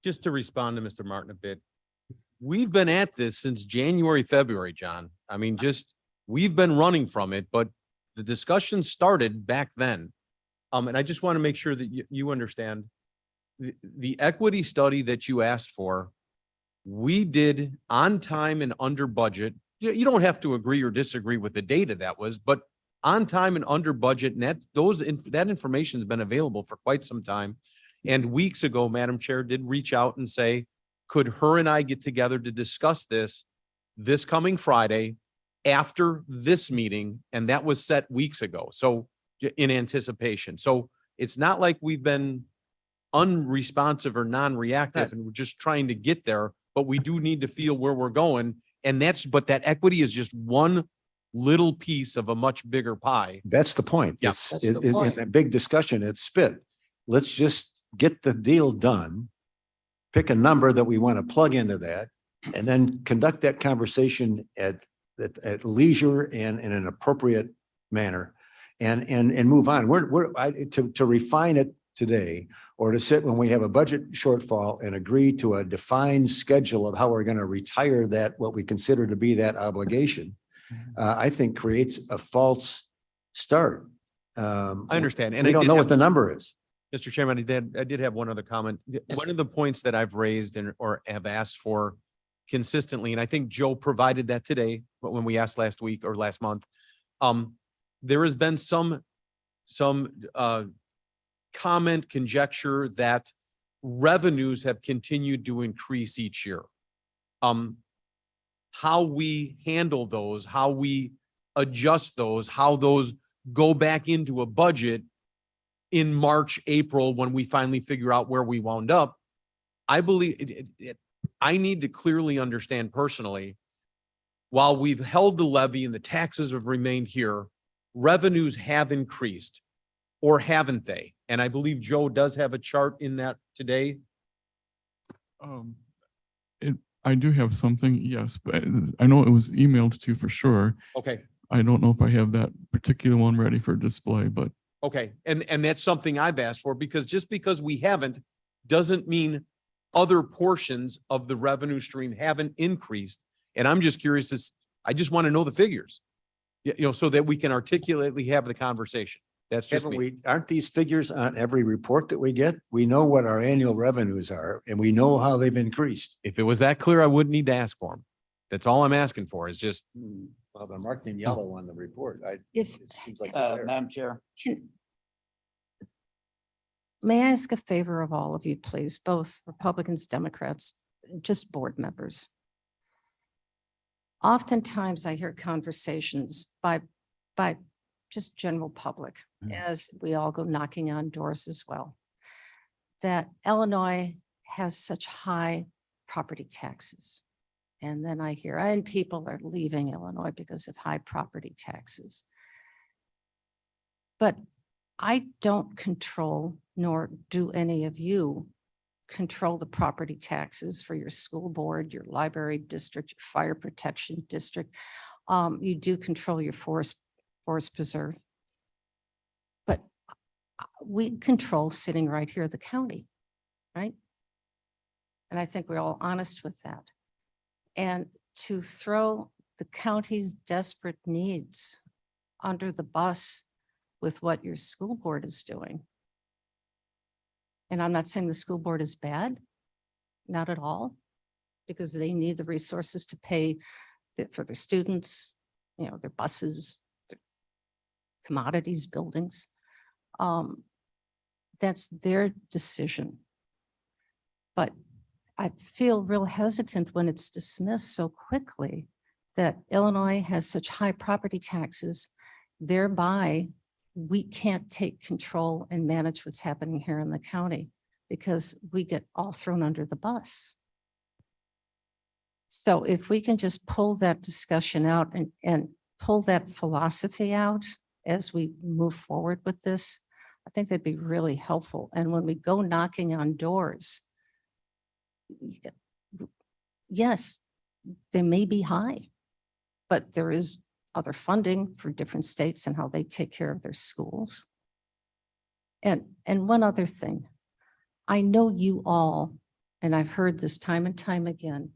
Just to respond to Mr. Martin a bit, we've been at this since January, February, John. I mean, we've been running from it, but the discussion started back then. And I just want to make sure that you understand the equity study that you asked for, we did on time and under budget. You don't have to agree or disagree with the data that was, but on time and under budget, and that information has been available for quite some time. And weeks ago, Madam Chair did reach out and say, could her and I get together to discuss this coming Friday after this meeting? And that was set weeks ago. So in anticipation. So it's not like we've been unresponsive or non-reactive and we're just trying to get there, but we do need to feel where we're going. And but that equity is just one little piece of a much bigger pie. That's the point. Yeah. It's, That's the in point. that big discussion, it's spit. Let's just get the deal done. Pick a number that we want to plug into that, and then conduct that conversation at leisure and in an appropriate manner, and move on. To refine it today, or to sit when we have a budget shortfall and agree to a defined schedule of how we're going to retire that, what we consider to be that obligation, I think creates a false start. I understand. And we I don't did know have- what the number is. Mr. Chairman, I did have one other comment. One of the points that I've raised or have asked for consistently, and I think Joe provided that today, but when we asked last week or last month, there has been some comment, conjecture that revenues have continued to increase each year. How we handle those, how we adjust those, how those go back into a budget in March, April, when we finally figure out where we wound up, I believe I need to clearly understand personally, while we've held the levy and the taxes have remained here, revenues have increased, or haven't they? And I believe Joe does have a chart in that today. I do have something, yes, but I know it was emailed to you for sure. Okay. I don't know if I have that particular one ready for display, but Okay. And that's something I've asked for, because just because we haven't doesn't mean other portions of the revenue stream haven't increased. And I'm just curious, I just want to know the figures, so that we can articulately have the conversation. That's just me. Aren't these figures on every report that we get? We know what our annual revenues are, and we know how they've increased. If it was that clear, I wouldn't need to ask for them. That's all I'm asking for, is just, Well, they're marked in yellow on the report. If, It seems like it's there. Madam Chair? may I ask a favor of all of you, please, both Republicans, Democrats, just board members? Oftentimes I hear conversations by just general public, as we all go knocking on doors as well, that Illinois has such high property taxes. And then I hear, and people are leaving Illinois because of high property taxes. But I don't control, nor do any of you control the property taxes for your school board, your library district, your fire protection district. You do control your forest preserve. But we control sitting right here, the county, right? And I think we're all honest with that. And to throw the county's desperate needs under the bus with what your school board is doing. And I'm not saying the school board is bad, not at all, because they need the resources to pay for their students, their buses, their commodities, buildings. That's their decision. But I feel real hesitant when it's dismissed so quickly that Illinois has such high property taxes, thereby we can't take control and manage what's happening here in the county because we get all thrown under the bus. So if we can just pull that discussion out and pull that philosophy out as we move forward with this, I think that'd be really helpful. And when we go knocking on doors, yes, they may be high, but there is other funding for different states and how they take care of their schools. And one other thing, I know you all, and I've heard this time and time again,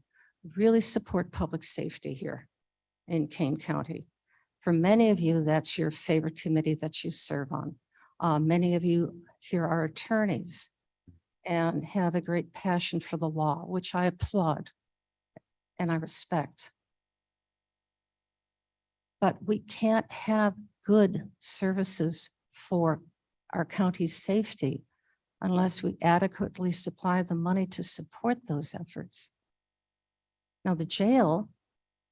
really support public safety here in Kane County. For many of you, that's your favorite committee that you serve on. Many of you here are attorneys and have a great passion for the law, which I applaud and I respect. But we can't have good services for our county's safety unless we adequately supply the money to support those efforts. Now, the jail,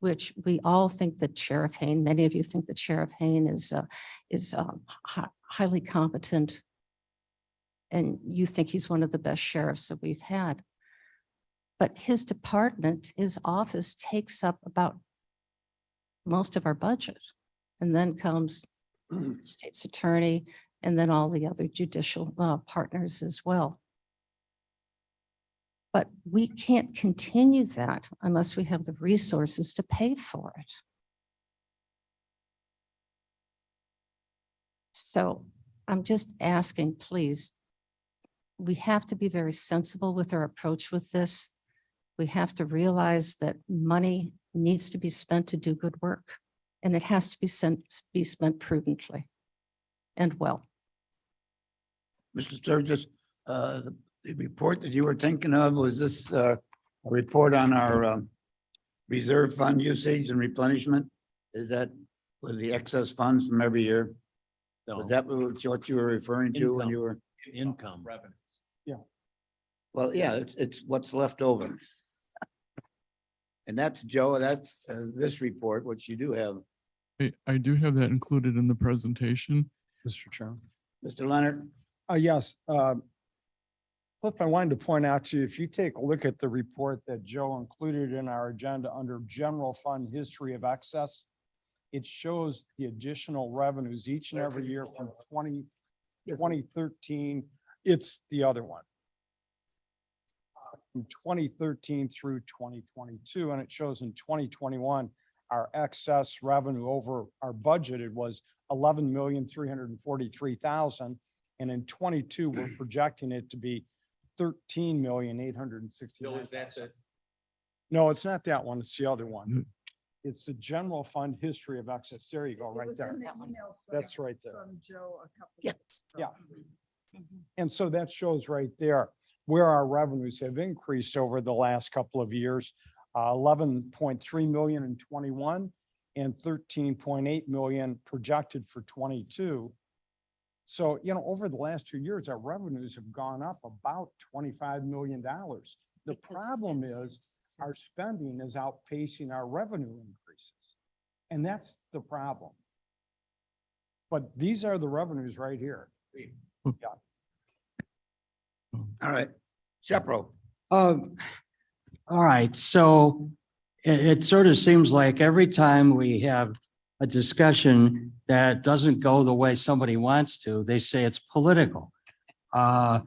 which we all think that Sheriff Hayne, many of you think that Sheriff Hayne is highly competent, and you think he's one of the best sheriffs that we've had. But his department, his office takes up about most of our budget. And then comes state's attorney and then all the other judicial partners as well. But we can't continue that unless we have the resources to pay for it. So I'm just asking, please, we have to be very sensible with our approach with this. We have to realize that money needs to be spent to do good work, and it has to be spent prudently and well. Mr. Sturgis, the report that you were thinking of, was this a report on our reserve fund usage and replenishment? Is that with the excess funds from every year? Was that what you were referring to when you were? Income. Revenues. Well, yeah, it's what's left over. And that's, Joe, that's this report, which you do have. I do have that included in the presentation. Mr. Chairman. Mr. Leonard? Yes. Cliff, I wanted to point out to you, if you take a look at the report that Joe included in our agenda under general fund history of excess, it shows the additional revenues each and every year from 2013. It's the other one. From 2013 through 2022, and it shows in 2021, our excess revenue over our budgeted was 11,343,000. And in 22, we're projecting it to be 13,869,000. No, it's not that one. It's the other one. It's the general fund history of excess. There you go, right there. That's right there. Yeah. Yeah. And so that shows right there where our revenues have increased over the last couple of years, 11.3 million in 21 and 13.8 million projected for 22. So, over the last 2 years, our revenues have gone up about $25 million. The problem is our spending is outpacing our revenue increases. And that's the problem. But these are the revenues right here. Yeah. All right. Shepro. All right, so it sort of seems like every time we have a discussion that doesn't go the way somebody wants to, they say it's political. First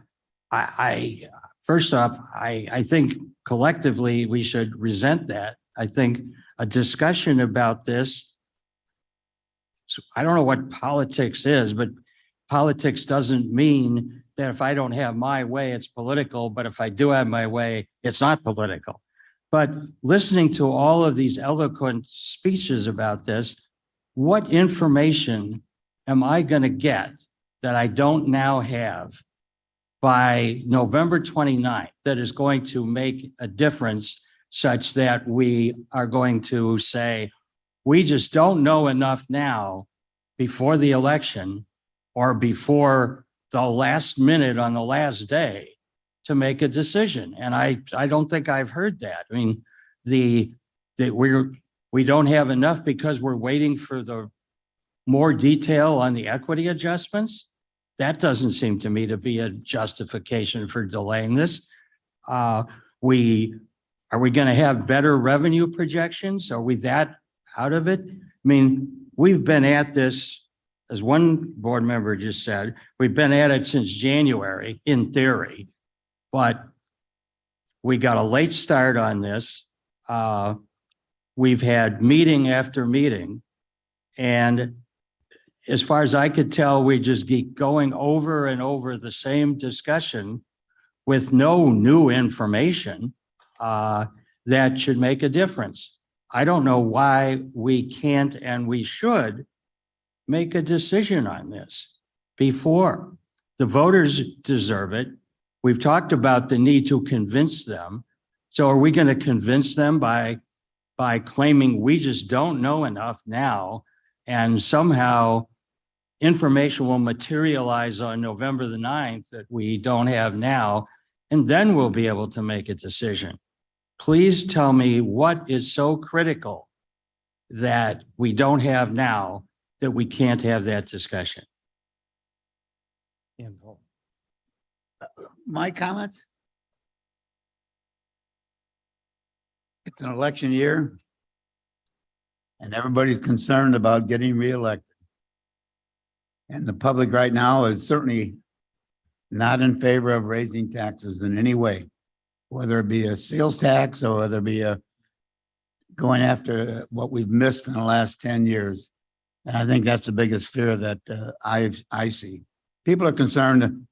off, I think collectively we should resent that. I think a discussion about this, so I don't know what politics is, but politics doesn't mean that if I don't have my way, it's political, but if I do have my way, it's not political. But listening to all of these eloquent speeches about this, what information am I going to get that I don't now have by November 29th that is going to make a difference such that we are going to say, we just don't know enough now before the election or before the last minute on the last day to make a decision. And I don't think I've heard that. I mean, we're We don't have enough because we're waiting for the more detail on the equity adjustments. That doesn't seem to me to be a justification for delaying this. Are we going to have better revenue projections? Are we that out of it? I mean, we've been at this, as one board member just said, we've been at it since January in theory, but we got a late start on this. We've had meeting after meeting, and as far as I could tell, we just keep going over and over the same discussion with no new information that should make a difference. I don't know why we can't and we should make a decision on this before. The voters deserve it. We've talked about the need to convince them. So are we going to convince them by claiming we just don't know enough now, and somehow information will materialize on November the 9th that we don't have now, and then we'll be able to make a decision? Please tell me what is so critical that we don't have now that we can't have that discussion. My comments? It's an election year, and everybody's concerned about getting reelected. And the public right now is certainly not in favor of raising taxes in any way, whether it be a sales tax or whether it be a going after what we've missed in the last 10 years. And I think that's the biggest fear that I see. People are concerned,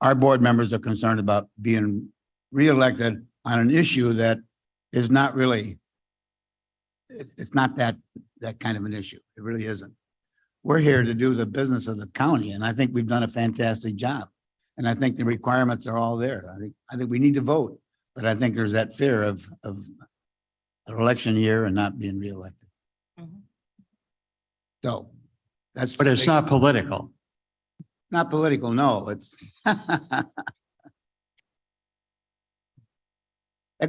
our board members are concerned about being reelected on an issue that is not really, it's not that kind of an issue. It really isn't. We're here to do the business of the county, and I think we've done a fantastic job. And I think the requirements are all there. I think we need to vote, but I think there's that fear of an election year and not being reelected. So that's. But it's not political. Not political, no, it's. That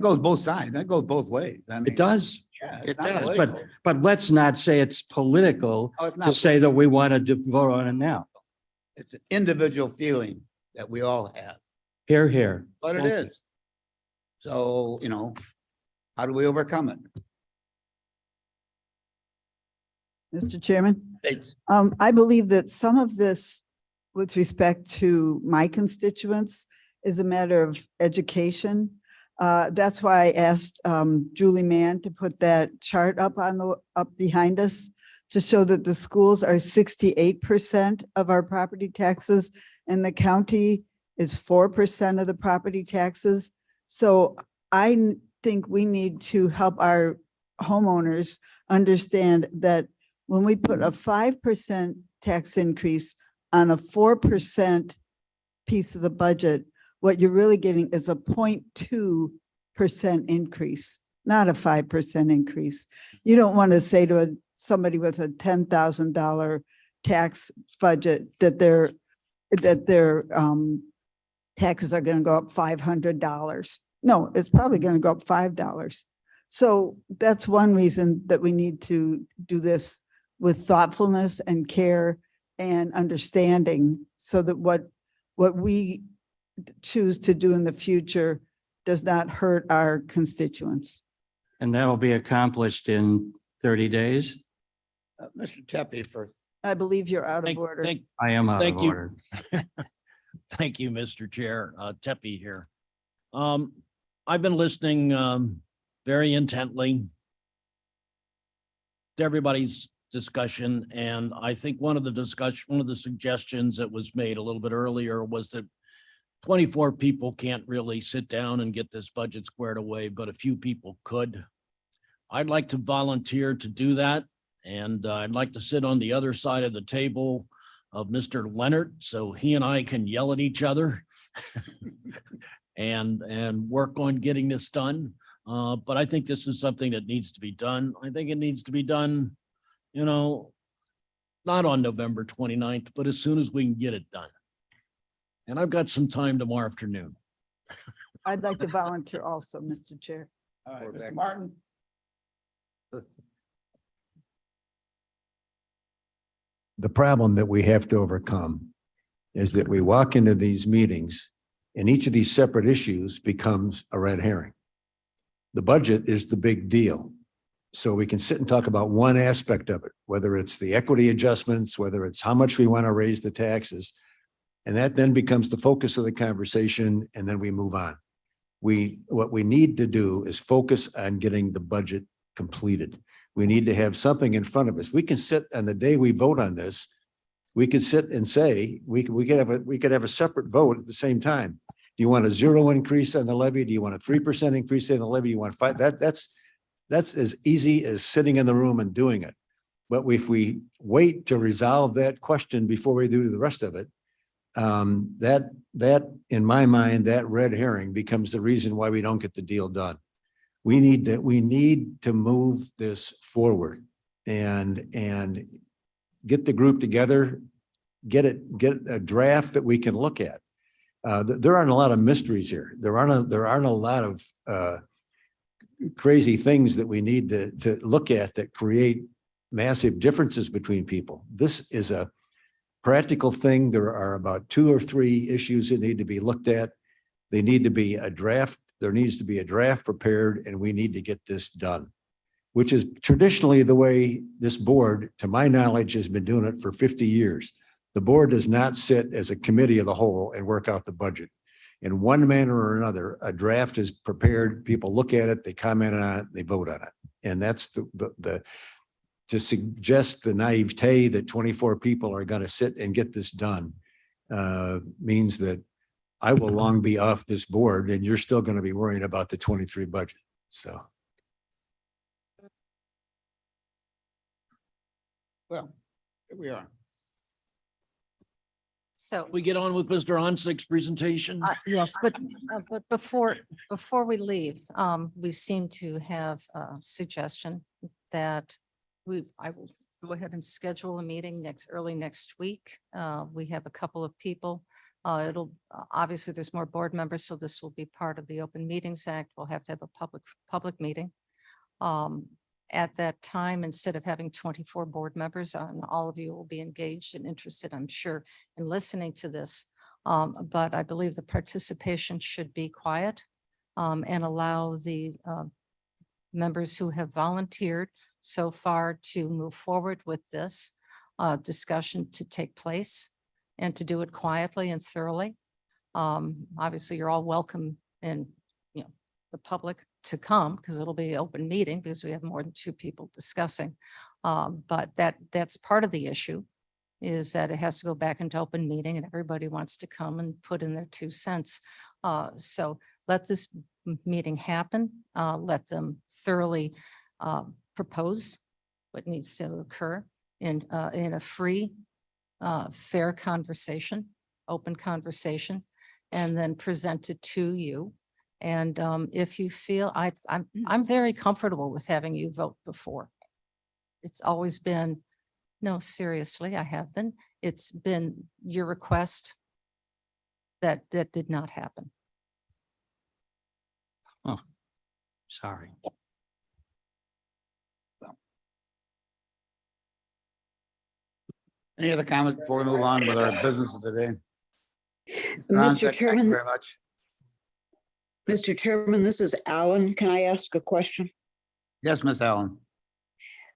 goes both sides. That goes both ways. I mean, It does. yeah, it's It not does. political. But let's not say it's political Oh, it's to not. say that we want to vote on it now. It's an individual feeling that we all have, Here, here. but it Thank you. is. So, how do we overcome it? Mr. Chairman, It's, I believe that some of this, with respect to my constituents, is a matter of education. That's why I asked Julie Mann to put that chart up behind us to show that the schools are 68% of our property taxes and the county is 4% of the property taxes. So I think we need to help our homeowners understand that when we put a 5% tax increase on a 4% piece of the budget, what you're really getting is a 0.2% increase, not a 5% increase. You don't want to say to somebody with a $10,000 tax budget that their taxes are going to go up $500. No, it's probably going to go up $5. So that's one reason that we need to do this with thoughtfulness and care and understanding, so that what we choose to do in the future does not hurt our constituents. And that'll be accomplished in 30 days. Mr. Tepe for. I believe you're out of order. I am out of Thank you. order. Thank you, Mr. Chair. Tepe here. I've been listening very intently to everybody's discussion, and I think one of the suggestions that was made a little bit earlier was that 24 people can't really sit down and get this budget squared away, but a few people could. I'd like to volunteer to do that, and I'd like to sit on the other side of the table of Mr. Leonard, so he and I can yell at each other and work on getting this done. But I think this is something that needs to be done. I think it needs to be done, not on November 29th, but as soon as we can get it done. And I've got some time tomorrow afternoon. I'd like to volunteer also, Mr. Chair. All right, Mr. Martin. the problem that we have to overcome is that we walk into these meetings and each of these separate issues becomes a red herring. The budget is the big deal. So we can sit and talk about one aspect of it, whether it's the equity adjustments, whether it's how much we want to raise the taxes. And that then becomes the focus of the conversation, and then we move on. What we need to do is focus on getting the budget completed. We need to have something in front of us. We can sit on the day we vote on this, we could sit and say, we could have a separate vote at the same time. Do you want a 0 increase on the levy? Do you want a 3% increase in the levy? Do you want 5? That's as easy as sitting in the room and doing it. But if we wait to resolve that question before we do the rest of it, that in my mind, that red herring becomes the reason why we don't get the deal done. We need to move this forward and get the group together, get a draft that we can look at. There aren't a lot of mysteries here. There aren't a lot of crazy things that we need to look at that create massive differences between people. This is a practical thing. There are about 2 or 3 issues that need to be looked at. They need to be a draft. There needs to be a draft prepared, and we need to get this done, which is traditionally the way this board, to my knowledge, has been doing it for 50 years. The board does not sit as a committee of the whole and work out the budget. In one manner or another, a draft is prepared, people look at it, they comment on it, they vote on it. And that's to suggest the naivete that 24 people are going to sit and get this done means that I will long be off this board and you're still going to be worrying about the 23 budget. So. Well, here we are. So. We get on with Mr. Onsick's presentation. Yes, but before we leave, we seem to have a suggestion that I will go ahead and schedule a meeting early next week. We have a couple of people. It'll obviously there's more board members, so this will be part of the Open Meetings Act. We'll have to have a public meeting. At that time, instead of having 24 board members, all of you will be engaged and interested, I'm sure, in listening to this. But I believe the participation should be quiet and allow the members who have volunteered so far to move forward with this discussion to take place and to do it quietly and thoroughly. Obviously, you're all welcome in the public to come because it'll be an open meeting because we have more than 2 people discussing. But that's part of the issue is that it has to go back into open meeting and everybody wants to come and put in their 2 cents. So let this meeting happen. Let them thoroughly propose what needs to occur in a free, fair conversation, open conversation, and then present it to you. And if you feel, I'm very comfortable with having you vote before. It's always been, no, seriously, I have been. It's been your request that did not happen. Oh, sorry. Any other comments before we move on with our business of the day? Mr. Thank you Chairman, very much. Mr. Chairman, this is Alan. Can I ask a question? Yes, Miss Allen.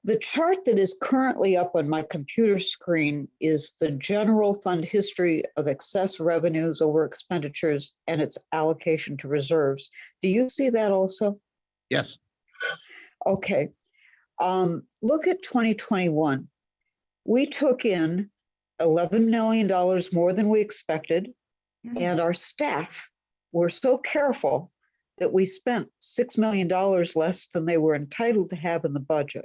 The chart that is currently up on my computer screen is the general fund history of excess revenues over expenditures and its allocation to reserves. Do you see that also? Yes. Okay. Look at 2021. We took in $11 million more than we expected, and our staff were so careful that we spent $6 million less than they were entitled to have in the budget.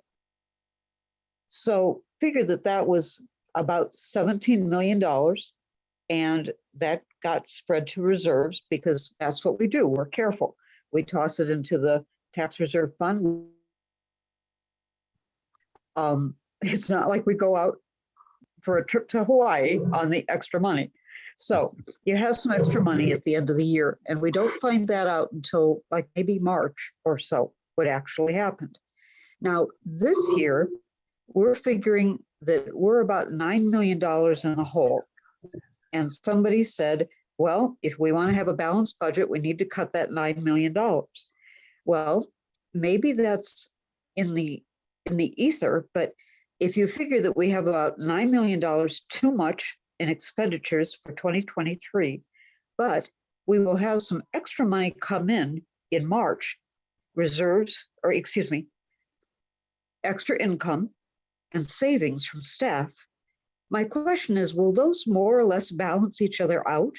So figure that was about $17 million, and that got spread to reserves because that's what we do. We're careful. We toss it into the tax reserve fund. It's not like we go out for a trip to Hawaii on the extra money. So you have some extra money at the end of the year, and we don't find that out until like maybe March or so, what actually happened. Now, this year, we're figuring that we're about $9 million in the hole. And somebody said, well, if we want to have a balanced budget, we need to cut that $9 million. Well, maybe that's in the ether, but if you figure that we have about $9 million too much in expenditures for 2023, but we will have some extra money come in March, reserves, or excuse me, extra income and savings from staff. My question is, will those more or less balance each other out?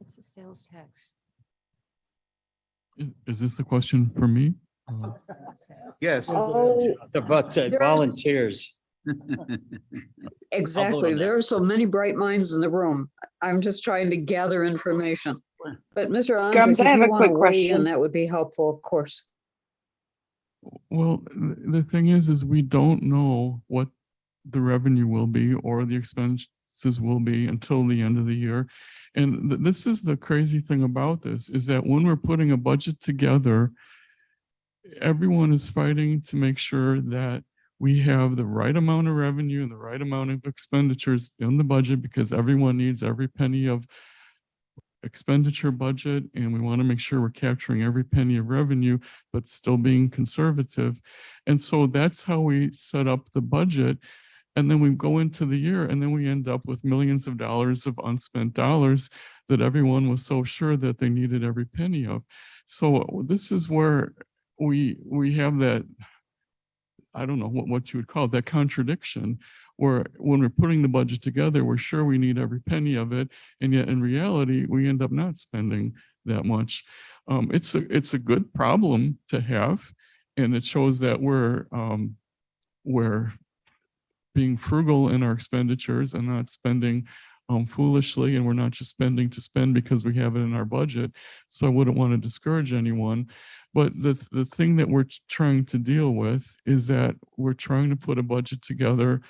It's the sales tax. Is this a question for me? Yes. Oh, About There's- volunteers. exactly. that. There are so many bright minds in the room. I'm just trying to gather information. But Mr. Grams, Anzick, I if have you a want to quick weigh in, question. that would be helpful, of course. Well, the thing is we don't know what the revenue will be or the expenses will be until the end of the year. And this is the crazy thing about this, is that when we're putting a budget together, everyone is fighting to make sure that we have the right amount of revenue and the right amount of expenditures in the budget, because everyone needs every penny of expenditure budget, and we want to make sure we're capturing every penny of revenue, but still being conservative. And so that's how we set up the budget. And then we go into the year and then we end up with millions of dollars of unspent dollars that everyone was so sure that they needed every penny of. So this is where we have that, I don't know what you would call it, that contradiction, where when we're putting the budget together, we're sure we need every penny of it. And yet in reality, we end up not spending that much. It's a good problem to have. And it shows that we're being frugal in our expenditures and not spending foolishly, and we're not just spending to spend because we have it in our budget. So I wouldn't want to discourage anyone. But the thing that we're trying to deal with is that we're trying to put a budget together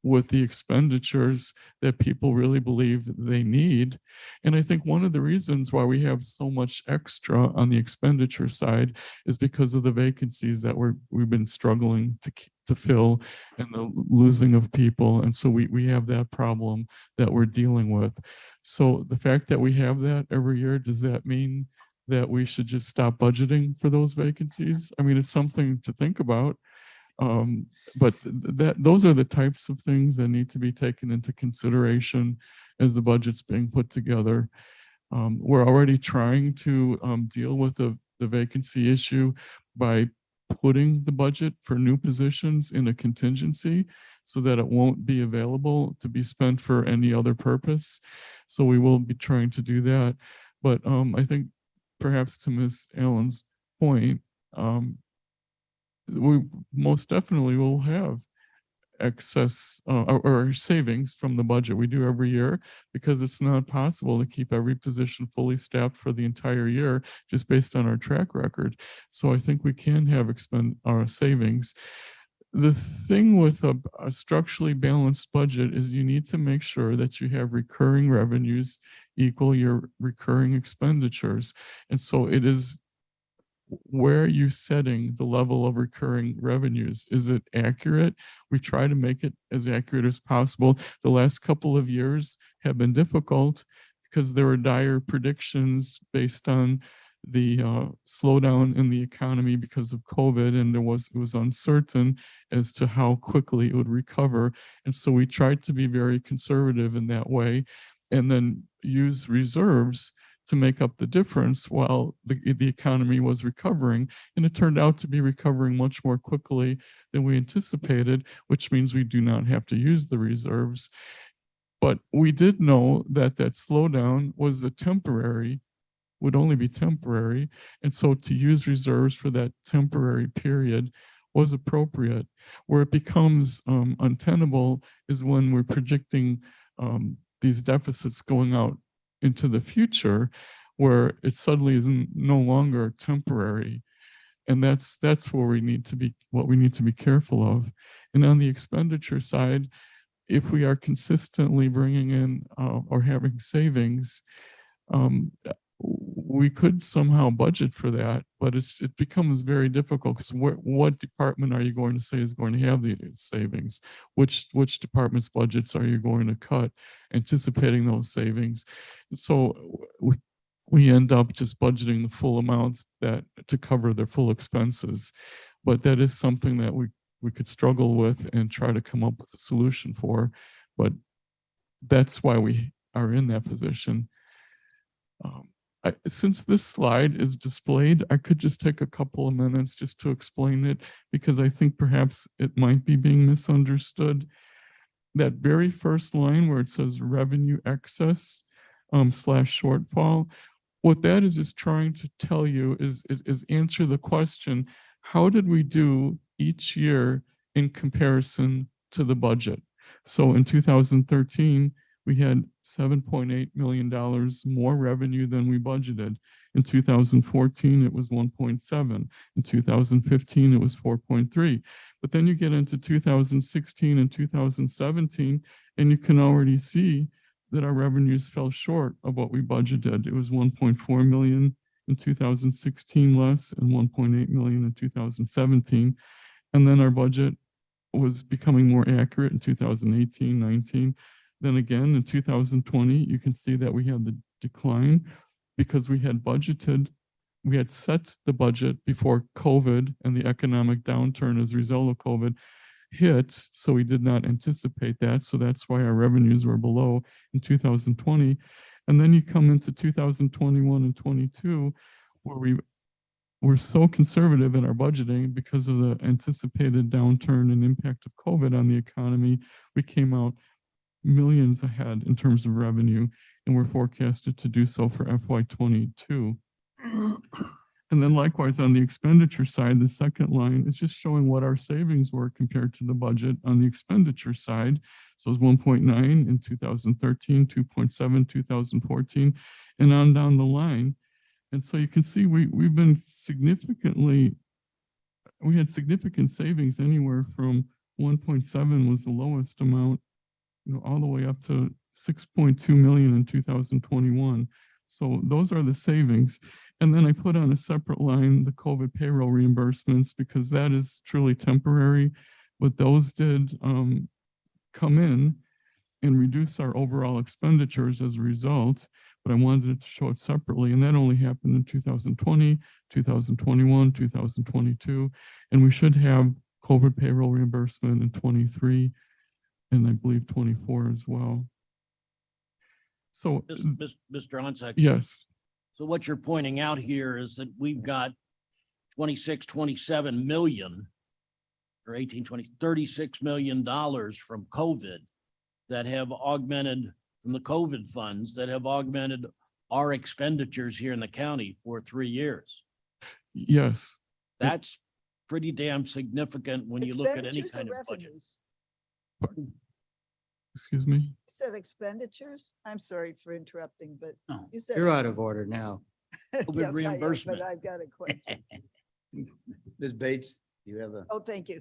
with the expenditures that people really believe they need. And I think one of the reasons why we have so much extra on the expenditure side is because of the vacancies that we've been struggling to fill, and the losing of people. And so we have that problem that we're dealing with. So the fact that we have that every year, does that mean that we should just stop budgeting for those vacancies? I mean, it's something to think about. But those are the types of things that need to be taken into consideration as the budget's being put together. We're already trying to deal with the vacancy issue by putting the budget for new positions in a contingency so that it won't be available to be spent for any other purpose. So we will be trying to do that. But I think perhaps to Ms. Allen's point, we most definitely will have excess or savings from the budget. We do every year, because it's not possible to keep every position fully staffed for the entire year just based on our track record. So I think we can have savings. The thing with a structurally balanced budget is you need to make sure that you have recurring revenues equal your recurring expenditures. And so it is, where are you setting the level of recurring revenues? Is it accurate? We try to make it as accurate as possible. The last couple of years have been difficult because there were dire predictions based on the slowdown in the economy because of COVID, and it was uncertain as to how quickly it would recover. And so we tried to be very conservative in that way, and then use reserves to make up the difference while the economy was recovering. And it turned out to be recovering much more quickly than we anticipated, which means we do not have to use the reserves. But we did know that slowdown was would only be temporary. And so to use reserves for that temporary period was appropriate. Where it becomes untenable is when we're projecting these deficits going out into the future, where it suddenly is no longer temporary. And that's where we need to be careful of. And on the expenditure side, if we are consistently bringing in or having savings, we could somehow budget for that, but it becomes very difficult because what department are you going to say is going to have the savings? Which department's budgets are you going to cut, anticipating those savings? And so we end up just budgeting the full amount that to cover their full expenses. But that is something that we could struggle with and try to come up with a solution for. But that's why we are in that position. Since this slide is displayed, I could just take a couple of minutes just to explain it, because I think perhaps it might be being misunderstood. That very first line where it says revenue excess / shortfall, what that is trying to tell you is answer the question, how did we do each year in comparison to the budget? So in 2013, we had $7.8 million more revenue than we budgeted. In 2014, it was 1.7. In 2015, it was 4.3. But then you get into 2016 and 2017, and you can already see that our revenues fell short of what we budgeted. It was 1.4 million in 2016 less and 1.8 million in 2017. And then our budget was becoming more accurate in 2018, 19. Then again, in 2020, you can see that we had the decline because we had set the budget before COVID and the economic downturn as a result of COVID hit. So we did not anticipate that. So that's why our revenues were below in 2020. And then you come into 2021 and 22, where we were so conservative in our budgeting because of the anticipated downturn and impact of COVID on the economy. We came out millions ahead in terms of revenue, and we're forecasted to do so for FY22. And then likewise on the expenditure side, the second line is just showing what our savings were compared to the budget on the expenditure side. So it was 1.9 in 2013, 2.7, 2014, and on down the line. And so you can see we had significant savings anywhere from 1.7 was the lowest amount, all the way up to 6.2 million in 2021. So those are the savings. And then I put on a separate line the COVID payroll reimbursements, because that is truly temporary. But those did come in and reduce our overall expenditures as a result. But I wanted to show it separately. And that only happened in 2020, 2021, 2022. And we should have COVID payroll reimbursement in 23 and I believe 24 as well. So, Mr. Onsak. yes. So what you're pointing out here is that we've got 26, 27 million or 18, 20, $36 million from COVID that have augmented from the COVID funds that have augmented our expenditures here in the county for 3 years. Yes. That's pretty damn significant when you look at any Expenditures or kind of budget. revenues? Pardon? Excuse me? You said expenditures? I'm sorry for interrupting, but No. you said. You're out of order now. Yes, I am, reimbursement. But I've got a question. Ms. Bates, you have a. Oh, thank you.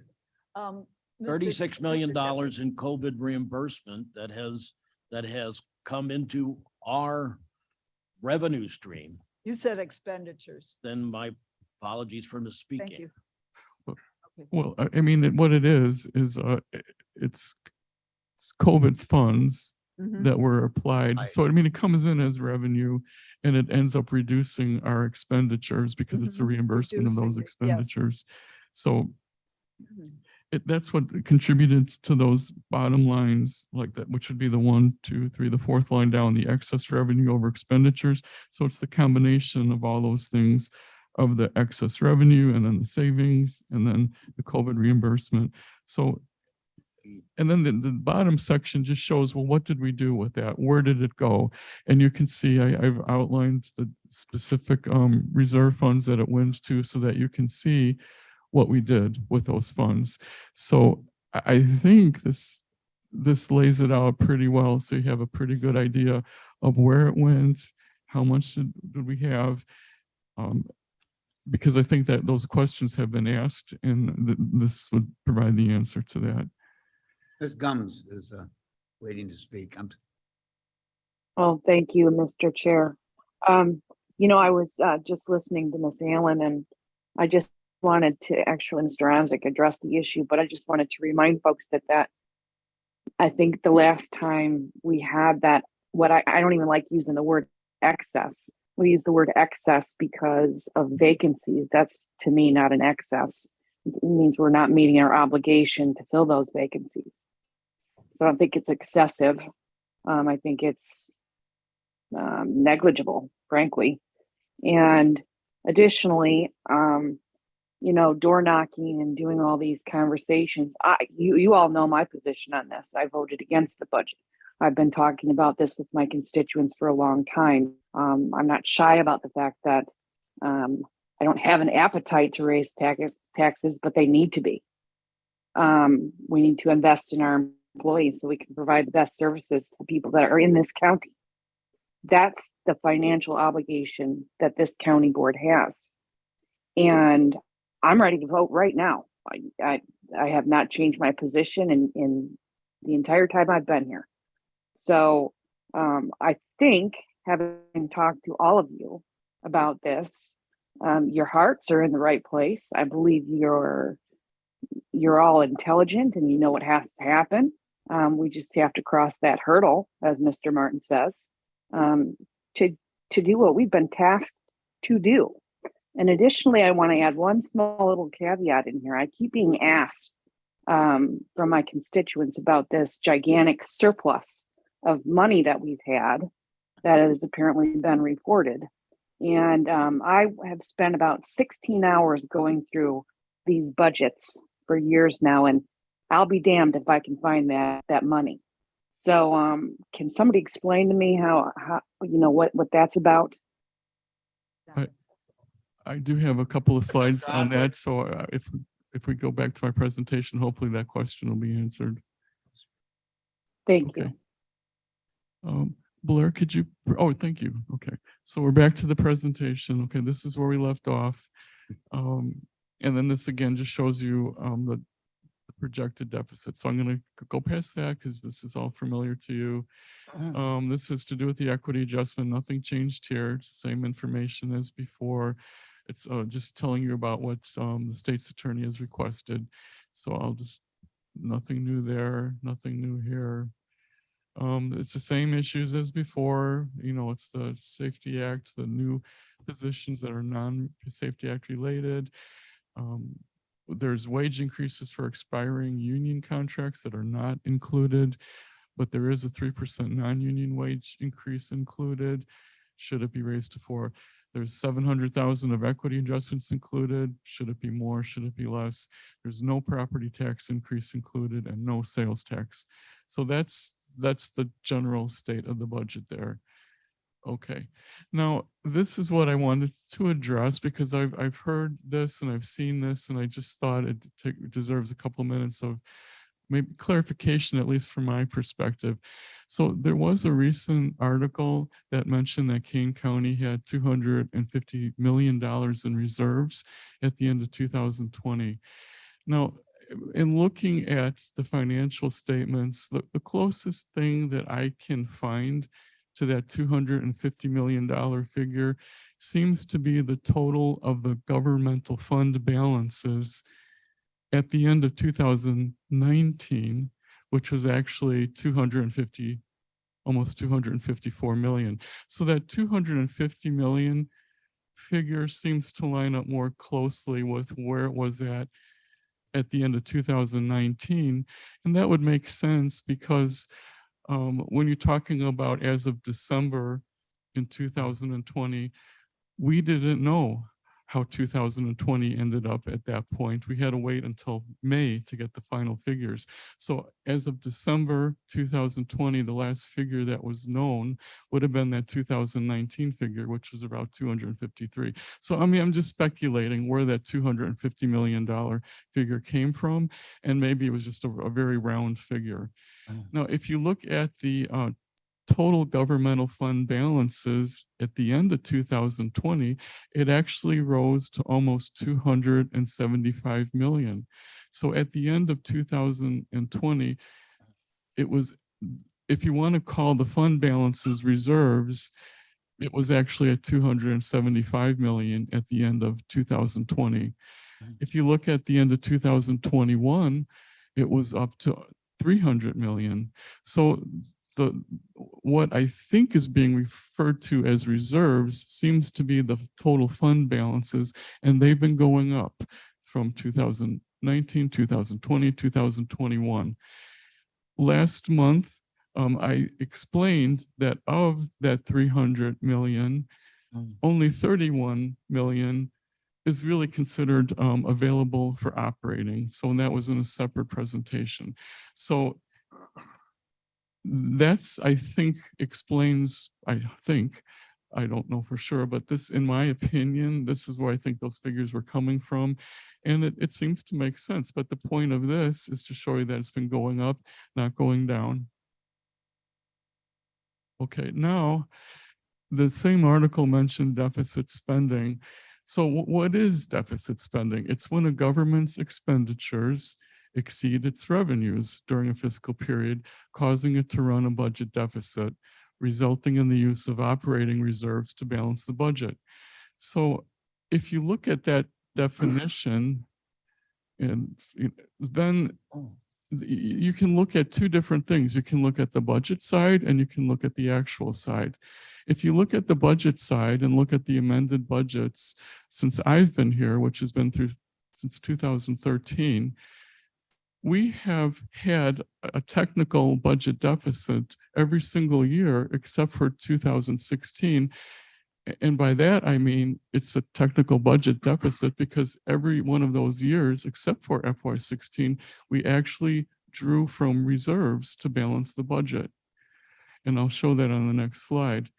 Mr. $36 million Mr. in COVID reimbursement that has come into our revenue stream. You said expenditures. Then my apologies for misspeaking. Thank you. Well, I mean, what it is it's COVID funds Mhm. that were applied. Right. So, I mean, it comes in as revenue and it ends up reducing our expenditures because it's a Mhm. reimbursement of those Reducing it, yes. expenditures. So Mhm. that's what contributed to those bottom lines like that, which would be the 1, 2, 3, the fourth line down, the excess revenue over expenditures. So it's the combination of all those things of the excess revenue and then the savings and then the COVID reimbursement. So, and then the bottom section just shows, well, what did we do with that? Where did it go? And you can see I've outlined the specific reserve funds that it went to so that you can see what we did with those funds. So I think this lays it out pretty well. So you have a pretty good idea of where it went, how much did we have, because I think that those questions have been asked and this would provide the answer to that. Ms. Gums is waiting to speak. Oh, thank you, Mr. Chair. I was just listening to Miss Allen, and I just wanted to actually, Mr. Anzick address the issue, but I just wanted to remind folks that I think the last time we had that, what I don't even like using the word excess. We use the word excess because of vacancies. That's to me not an excess. It means we're not meeting our obligation to fill those vacancies. So I don't think it's excessive. I think it's negligible, frankly. And additionally, door knocking and doing all these conversations. You all know my position on this. I voted against the budget. I've been talking about this with my constituents for a long time. I'm not shy about the fact that I don't have an appetite to raise taxes, but they need to be. We need to invest in our employees so we can provide the best services to the people that are in this county. That's the financial obligation that this county board has. And I'm ready to vote right now. I have not changed my position in the entire time I've been here. So I think, having talked to all of you about this, your hearts are in the right place. I believe you're all intelligent and you know what has to happen. We just have to cross that hurdle, as Mr. Martin says, to do what we've been tasked to do. And additionally, I want to add one small little caveat in here. I keep being asked from my constituents about this gigantic surplus of money that we've had that has apparently been reported. And I have spent about 16 hours going through these budgets for years now, and I'll be damned if I can find that money. So can somebody explain to me how what that's about? I do have a couple of slides on that. So if we go back to my presentation, hopefully that question will be answered. Thank you. Blair, could you, oh, thank you. Okay. So we're back to the presentation. Okay. This is where we left off. And then this again just shows you the projected deficit. So I'm going to go past that because this is all familiar to you. This has to do with the equity adjustment. Nothing changed here. It's the same information as before. It's just telling you about what the state's attorney has requested. So I'll just, nothing new there, nothing new here. It's the same issues as before. It's the Safety Act, the new positions that are non-Safety Act related. There's wage increases for expiring union contracts that are not included, but there is a 3% non-union wage increase included. Should it be raised to 4%? There's 700,000 of equity adjustments included. Should it be more? Should it be less? There's no property tax increase included and no sales tax. So that's the general state of the budget there. Okay, now this is what I wanted to address because I've heard this and I've seen this and I just thought it deserves a couple of minutes of maybe clarification, at least from my perspective. So there was a recent article that mentioned that Kane County had $250 million in reserves at the end of 2020. Now, in looking at the financial statements, the closest thing that I can find to that $250 million figure seems to be the total of the governmental fund balances at the end of 2019, which was actually almost 254 million. So that 250 million figure seems to line up more closely with where it was at the end of 2019. And that would make sense because when you're talking about as of December in 2020, we didn't know how 2020 ended up at that point. We had to wait until May to get the final figures. So as of December 2020, the last figure that was known would have been that 2019 figure, which was about 253. So I mean, I'm just speculating where that $250 million figure came from, and maybe it was just a very round figure. Now, if you look at the total governmental fund balances at the end of 2020, it actually rose to almost 275 million. So at the end of 2020, it was, if you want to call the fund balances reserves, it was actually at 275 million at the end of 2020. If you look at the end of 2021, it was up to 300 million. So what I think is being referred to as reserves seems to be the total fund balances, and they've been going up from 2019, 2020, 2021. Last month, I explained that of that 300 million, only 31 million is really considered available for operating. So that was in a separate presentation. So that's, I think, explains, I don't know for sure, but this, in my opinion, this is where I think those figures were coming from. And it seems to make sense. But the point of this is to show you that it's been going up, not going down. Okay, now the same article mentioned deficit spending. So what is deficit spending? It's when a government's expenditures exceed its revenues during a fiscal period, causing it to run a budget deficit, resulting in the use of operating reserves to balance the budget. So if you look at that definition, and then you can look at two different things. You can look at the budget side and you can look at the actual side. If you look at the budget side and look at the amended budgets since I've been here, which has been through since 2013, we have had a technical budget deficit every single year except for 2016. And by that, I mean, it's a technical budget deficit because every one of those years, except for FY16, we actually drew from reserves to balance the budget. And I'll show that on the next slide.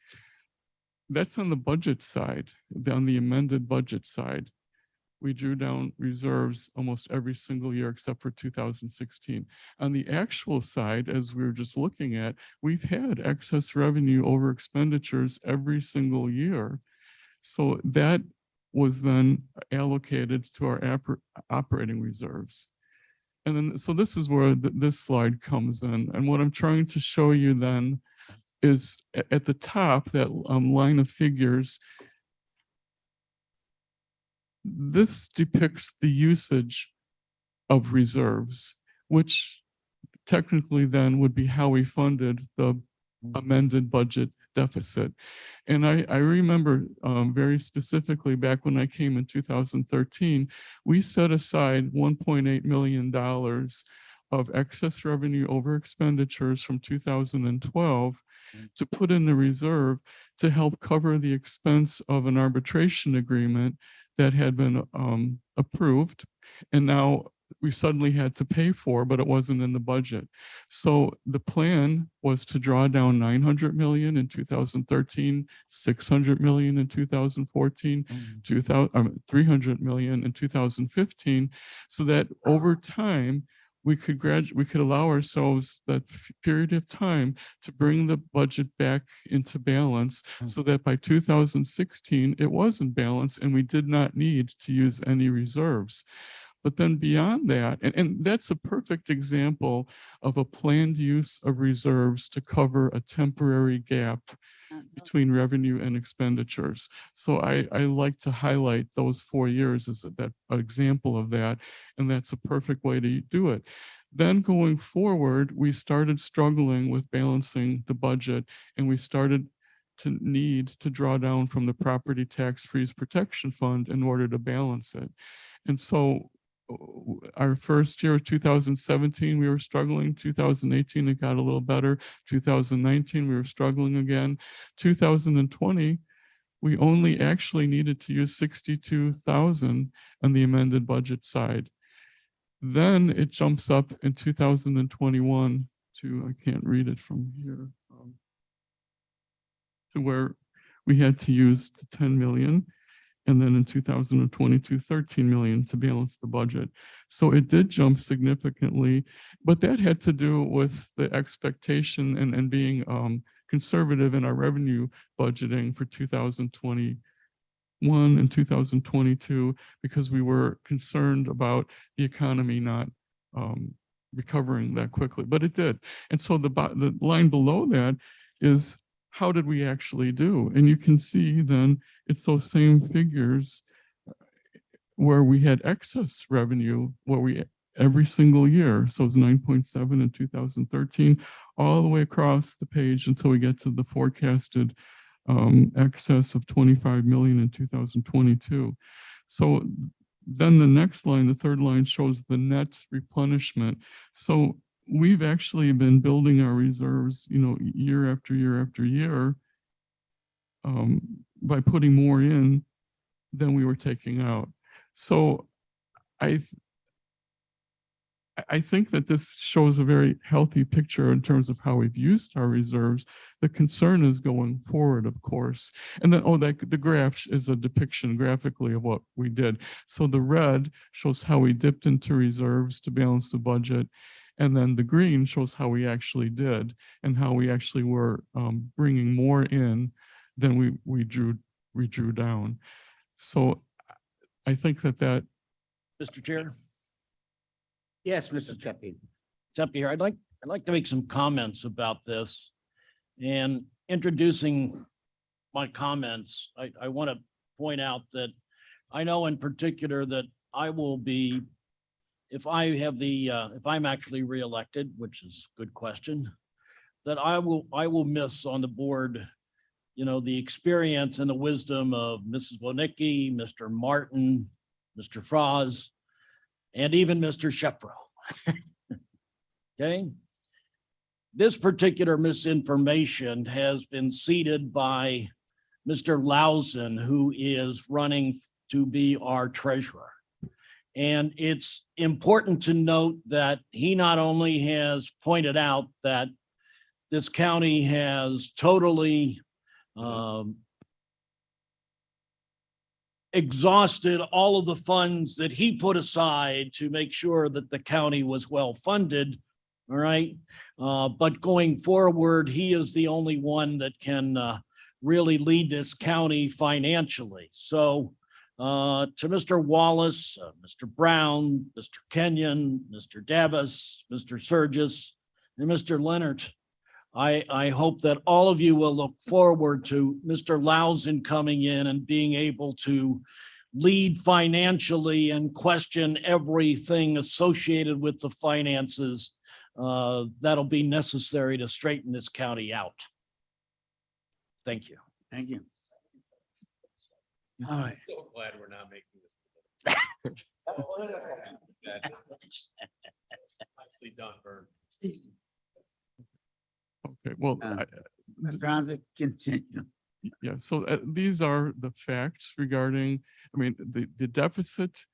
That's on the budget side, on the amended budget side. We drew down reserves almost every single year except for 2016. On the actual side, as we were just looking at, we've had excess revenue over expenditures every single year. So that was then allocated to our operating reserves. And then, so this is where this slide comes in. And what I'm trying to show you then is at the top, that line of figures, this depicts the usage of reserves, which technically then would be how we funded the amended budget deficit. And I remember very specifically back when I came in 2013, we set aside $1.8 million of excess revenue over expenditures from 2012 to put in the reserve to help cover the expense of an arbitration agreement that had been approved. And now we suddenly had to pay for, but it wasn't in the budget. So the plan was to draw down 900 million in 2013, 600 million in 2014, 300 million in 2015, so that over time, we could allow ourselves that period of time to bring the budget back into balance so that by 2016, it was in balance and we did not need to use any reserves. But then beyond that, and that's a perfect example of a planned use of reserves to cover a temporary gap between revenue and expenditures. So I like to highlight those 4 years as that example of that, and that's a perfect way to do it. Then going forward, we started struggling with balancing the budget, and we started to need to draw down from the property tax freeze protection fund in order to balance it. And so our first year of 2017, we were struggling. 2018, it got a little better. 2019, we were struggling again. 2020, we only actually needed to use 62,000 on the amended budget side. Then it jumps up in 2021 to, I can't read it from here, to where we had to use 10 million. And then in 2022, 13 million to balance the budget. So it did jump significantly, but that had to do with the expectation and being conservative in our revenue budgeting for 2021 and 2022, because we were concerned about the economy not recovering that quickly, but it did. And so the line below that is how did we actually do? And you can see then it's those same figures where we had excess revenue, where we every single year. So it's 9.7 in 2013, all the way across the page until we get to the forecasted excess of 25 million in 2022. So then the next line, the third line, shows the net replenishment. So we've actually been building our reserves, you know, year after year after year, by putting more in than we were taking out. So I think that this shows a very healthy picture in terms of how we've used our reserves. The concern is going forward, of course. And then, the graph is a depiction graphically of what we did. So the red shows how we dipped into reserves to balance the budget. And then the green shows how we actually did and how we actually were bringing more in than we drew down. So I think that. Mr. Chair, Yes, Mr. Cheppy. it's up here. I'd like to make some comments about this. And introducing my comments, I want to point out that I know in particular that I will be, if I'm actually reelected, which is a good question, that I will miss on the board, you know, the experience and the wisdom of Mrs. Bonicki, Mr. Martin, Mr. Froz, and even Mr. Shepro. Okay. This particular misinformation has been seeded by Mr. Lausen, who is running to be our treasurer. And it's important to note that he not only has pointed out that this county has totally exhausted all of the funds that he put aside to make sure that the county was well funded. All right. But going forward, he is the only one that can really lead this county financially. So to Mr. Wallace, Mr. Brown, Mr. Kenyon, Mr. Davis, Mr. Surgis, and Mr. Leonard, I hope that all of you will look forward to Mr. Lausen coming in and being able to lead financially and question everything associated with the finances that'll be necessary to straighten this county out. Thank you. Thank you. All right. So glad we're not making this. Nicely done, Vern. Okay, well, Mr. Hanzik, continue. yeah, so these are the facts regarding, I mean, the deficit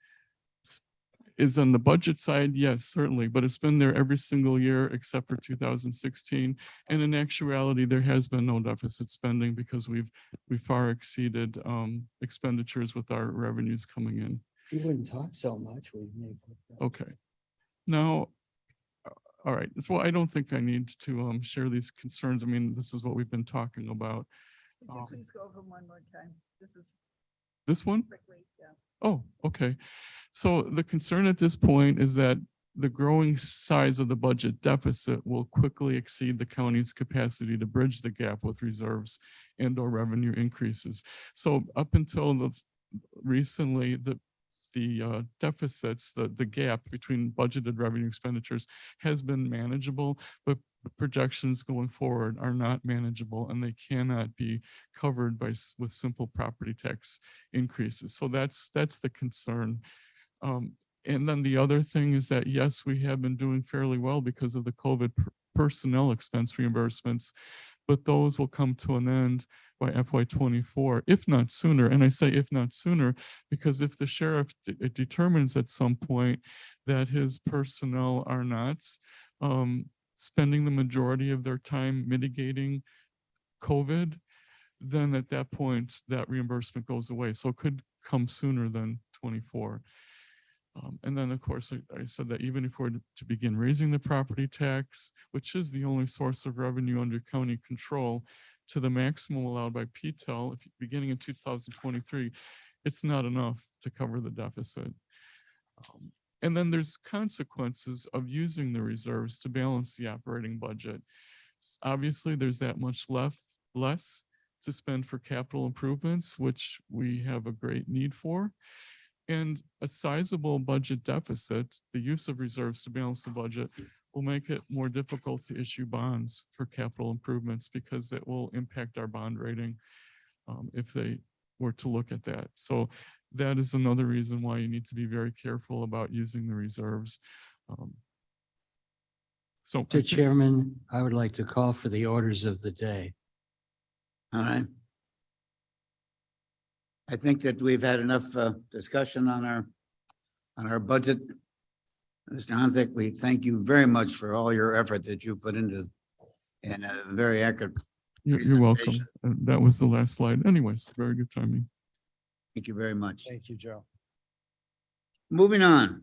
is on the budget side, yes, certainly, but it's been there every single year except for 2016. And in actuality, there has been no deficit spending because we far exceeded expenditures with our revenues coming in. You wouldn't talk so much. Okay. Now, all right, so I don't think I need to share these concerns. I mean, this is what we've been talking about. Could you please go over them one more time? This is This one? quickly, yeah. Oh, okay. So the concern at this point is that the growing size of the budget deficit will quickly exceed the county's capacity to bridge the gap with reserves and or revenue increases. So up until recently, the deficits, the gap between budgeted revenue expenditures has been manageable, but the projections going forward are not manageable and they cannot be covered with simple property tax increases. So that's the concern. And then the other thing is that, yes, we have been doing fairly well because of the COVID personnel expense reimbursements, but those will come to an end by FY24, if not sooner. And I say if not sooner, because if the sheriff determines at some point that his personnel are not spending the majority of their time mitigating COVID, then at that point, that reimbursement goes away. So it could come sooner than 24. And then, of course, I said that even if we're to begin raising the property tax, which is the only source of revenue under county control, to the maximum allowed by PTEL, beginning in 2023, it's not enough to cover the deficit. And then there's consequences of using the reserves to balance the operating budget. Obviously, there's that much left less to spend for capital improvements, which we have a great need for. And a sizable budget deficit, the use of reserves to balance the budget will make it more difficult to issue bonds for capital improvements because that will impact our bond rating if they were to look at that. So that is another reason why you need to be very careful about using the reserves. So I Mr. think- Chairman, I would like to call for the orders of the day. All right. I think that we've had enough discussion on our budget. Mr. Hansick, we thank you very much for all your effort that you put into and a very accurate. You're welcome. presentation. That was the last slide. Anyways, very good timing. Thank you very much. Thank you, Joe. Moving on.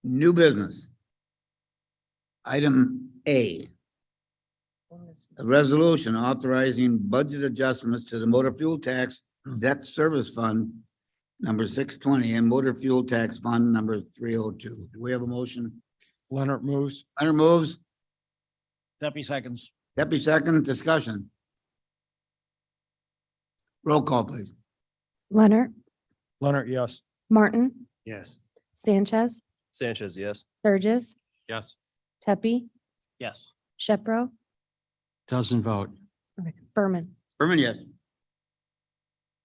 New business. Item A, a resolution authorizing budget adjustments to the motor fuel tax debt service fund number 620 and motor fuel tax fund number 302. Do we have a motion? Leonard moves. Leonard moves. Deputy seconds. Deputy second, discussion. Roll call, please. Leonard, Leonard, yes. Martin, Yes. Sanchez, Sanchez, yes. Sturgis, Yes. Tepe, Yes. Shepro, Doesn't vote. Berman. Berman, yes.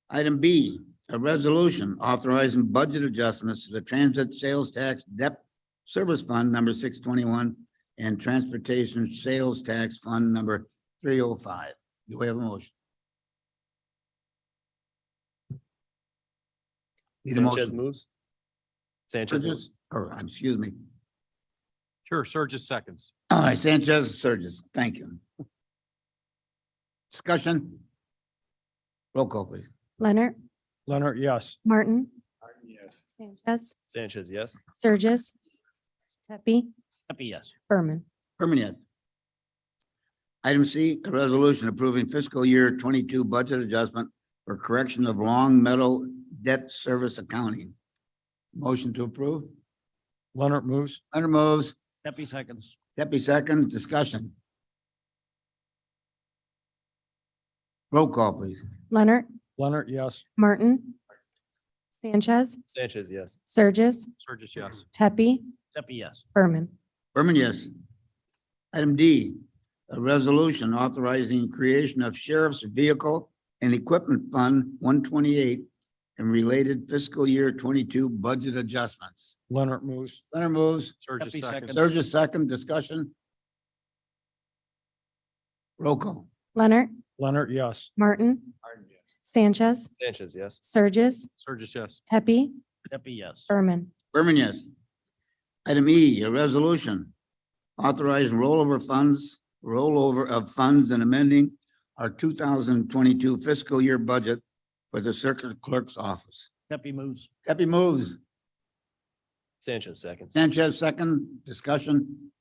Item B, a resolution authorizing budget adjustments to the transit sales tax debt service fund number 621 and transportation sales tax fund number 305. Do we have a motion? Need a motion? moves. Sturgis, or, excuse me. Sure, Sturgis seconds. All right, Sanchez, Sturgis, thank you. Discussion? Roll call, please. Leonard, Leonard, yes. Martin, Yes. Sanchez, Sanchez, yes. Sturgis, Tepe, Deputy yes. Berman. Berman, yes. Item C, a resolution approving fiscal year 22 budget adjustment for correction of Long Meadow debt service accounting. Motion to approve. Leonard moves. Leonard moves. Deputy seconds. Deputy second, discussion. Roll call, please. Leonard, Leonard, yes. Martin, Sanchez, Sanchez, yes. Sturgis, Sturgis, yes. Tepe, Deputy yes. Berman. Berman, yes. Item D, a resolution authorizing creation of sheriff's vehicle and equipment fund 128 and related fiscal year 22 budget adjustments. Leonard moves. Leonard moves. Sturgis Deputy seconds. seconds. Sturgis second, discussion. Roll call. Leonard, Leonard, yes. Martin, Sanchez, Sanchez, yes. Sturgis, Sturgis, yes. Tepe, Deputy yes. Berman. Berman, yes. Item E, a resolution authorizing rollover of funds and amending our 2022 fiscal year budget for the circuit clerk's office. Deputy moves. Deputy moves. Sanchez seconds. Sanchez second, discussion.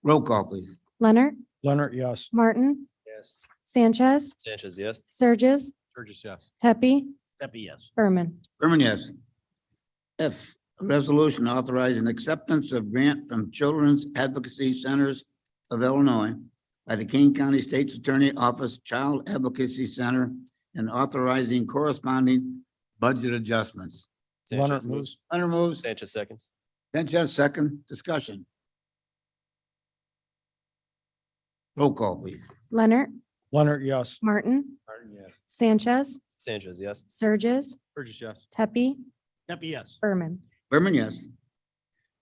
Roll call, please. Leonard, Leonard, yes. Martin, Yes. Sanchez, Sanchez, yes. Sturgis, Sturgis, yes. Tepe, Deputy yes. Berman. Berman, yes. F, a resolution authorizing acceptance of grant from Children's Advocacy Centers of Illinois by the Kane County State's Attorney Office Child Advocacy Center and authorizing corresponding budget adjustments. Leonard Sanchez moves. moves. Leonard moves. Sanchez seconds. Sanchez second, discussion. Roll call, please. Leonard, Leonard, yes. Martin, Yes. Sanchez, Sanchez, yes. Sturgis, Sturgis, yes. Tepe, Deputy yes. Berman. Berman, yes.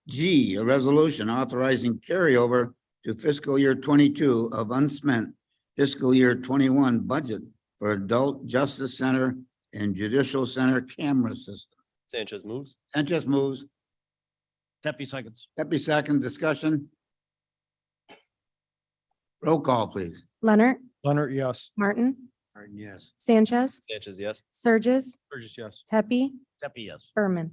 G, a resolution authorizing carryover to fiscal year 22 of unspent fiscal year 21 budget for Adult Justice Center and Judicial Center camera system. Sanchez moves. Sanchez moves. Deputy seconds. Deputy second, discussion. Roll call, please. Leonard, Leonard, yes. Martin, Yes. Sanchez, Sanchez, yes. Sturgis, Sturgis, yes. Tepe, Deputy yes. Berman.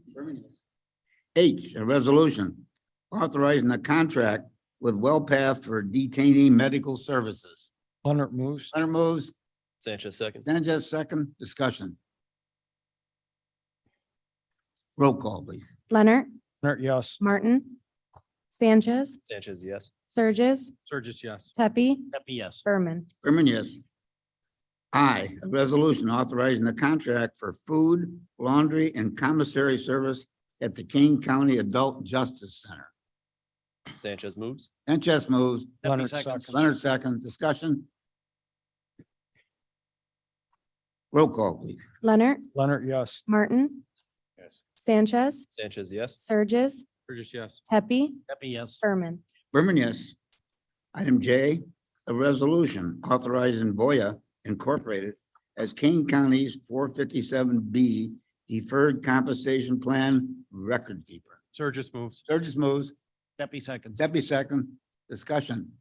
H, a resolution authorizing a contract with WellPath for detainee medical services. Leonard moves. Leonard moves. Sanchez seconds. Sanchez second, discussion. Roll call, please. Leonard, Leonard, yes. Martin, Sanchez, Sanchez, yes. Surges, Surges, yes. Pepe, Pepe, yes. Berman. Berman, yes. I, a resolution authorizing the contract for food, laundry, and commissary service at the Kane County Adult Justice Center. Sanchez moves. Sanchez moves. Pepe Leonard seconds. seconds. Leonard second. Discussion. Roll call, please. Leonard, Leonard, yes. Martin, Yes. Sanchez, Sanchez, yes. Surges, Surges, yes. Pepe, Pepe, yes. Berman. Berman, yes. Item J, a resolution authorizing Boya Incorporated as Kane County's 457B Deferred Compensation Plan record keeper. Surges moves. Sturgis moves. Pepe seconds. Deputy second. Discussion.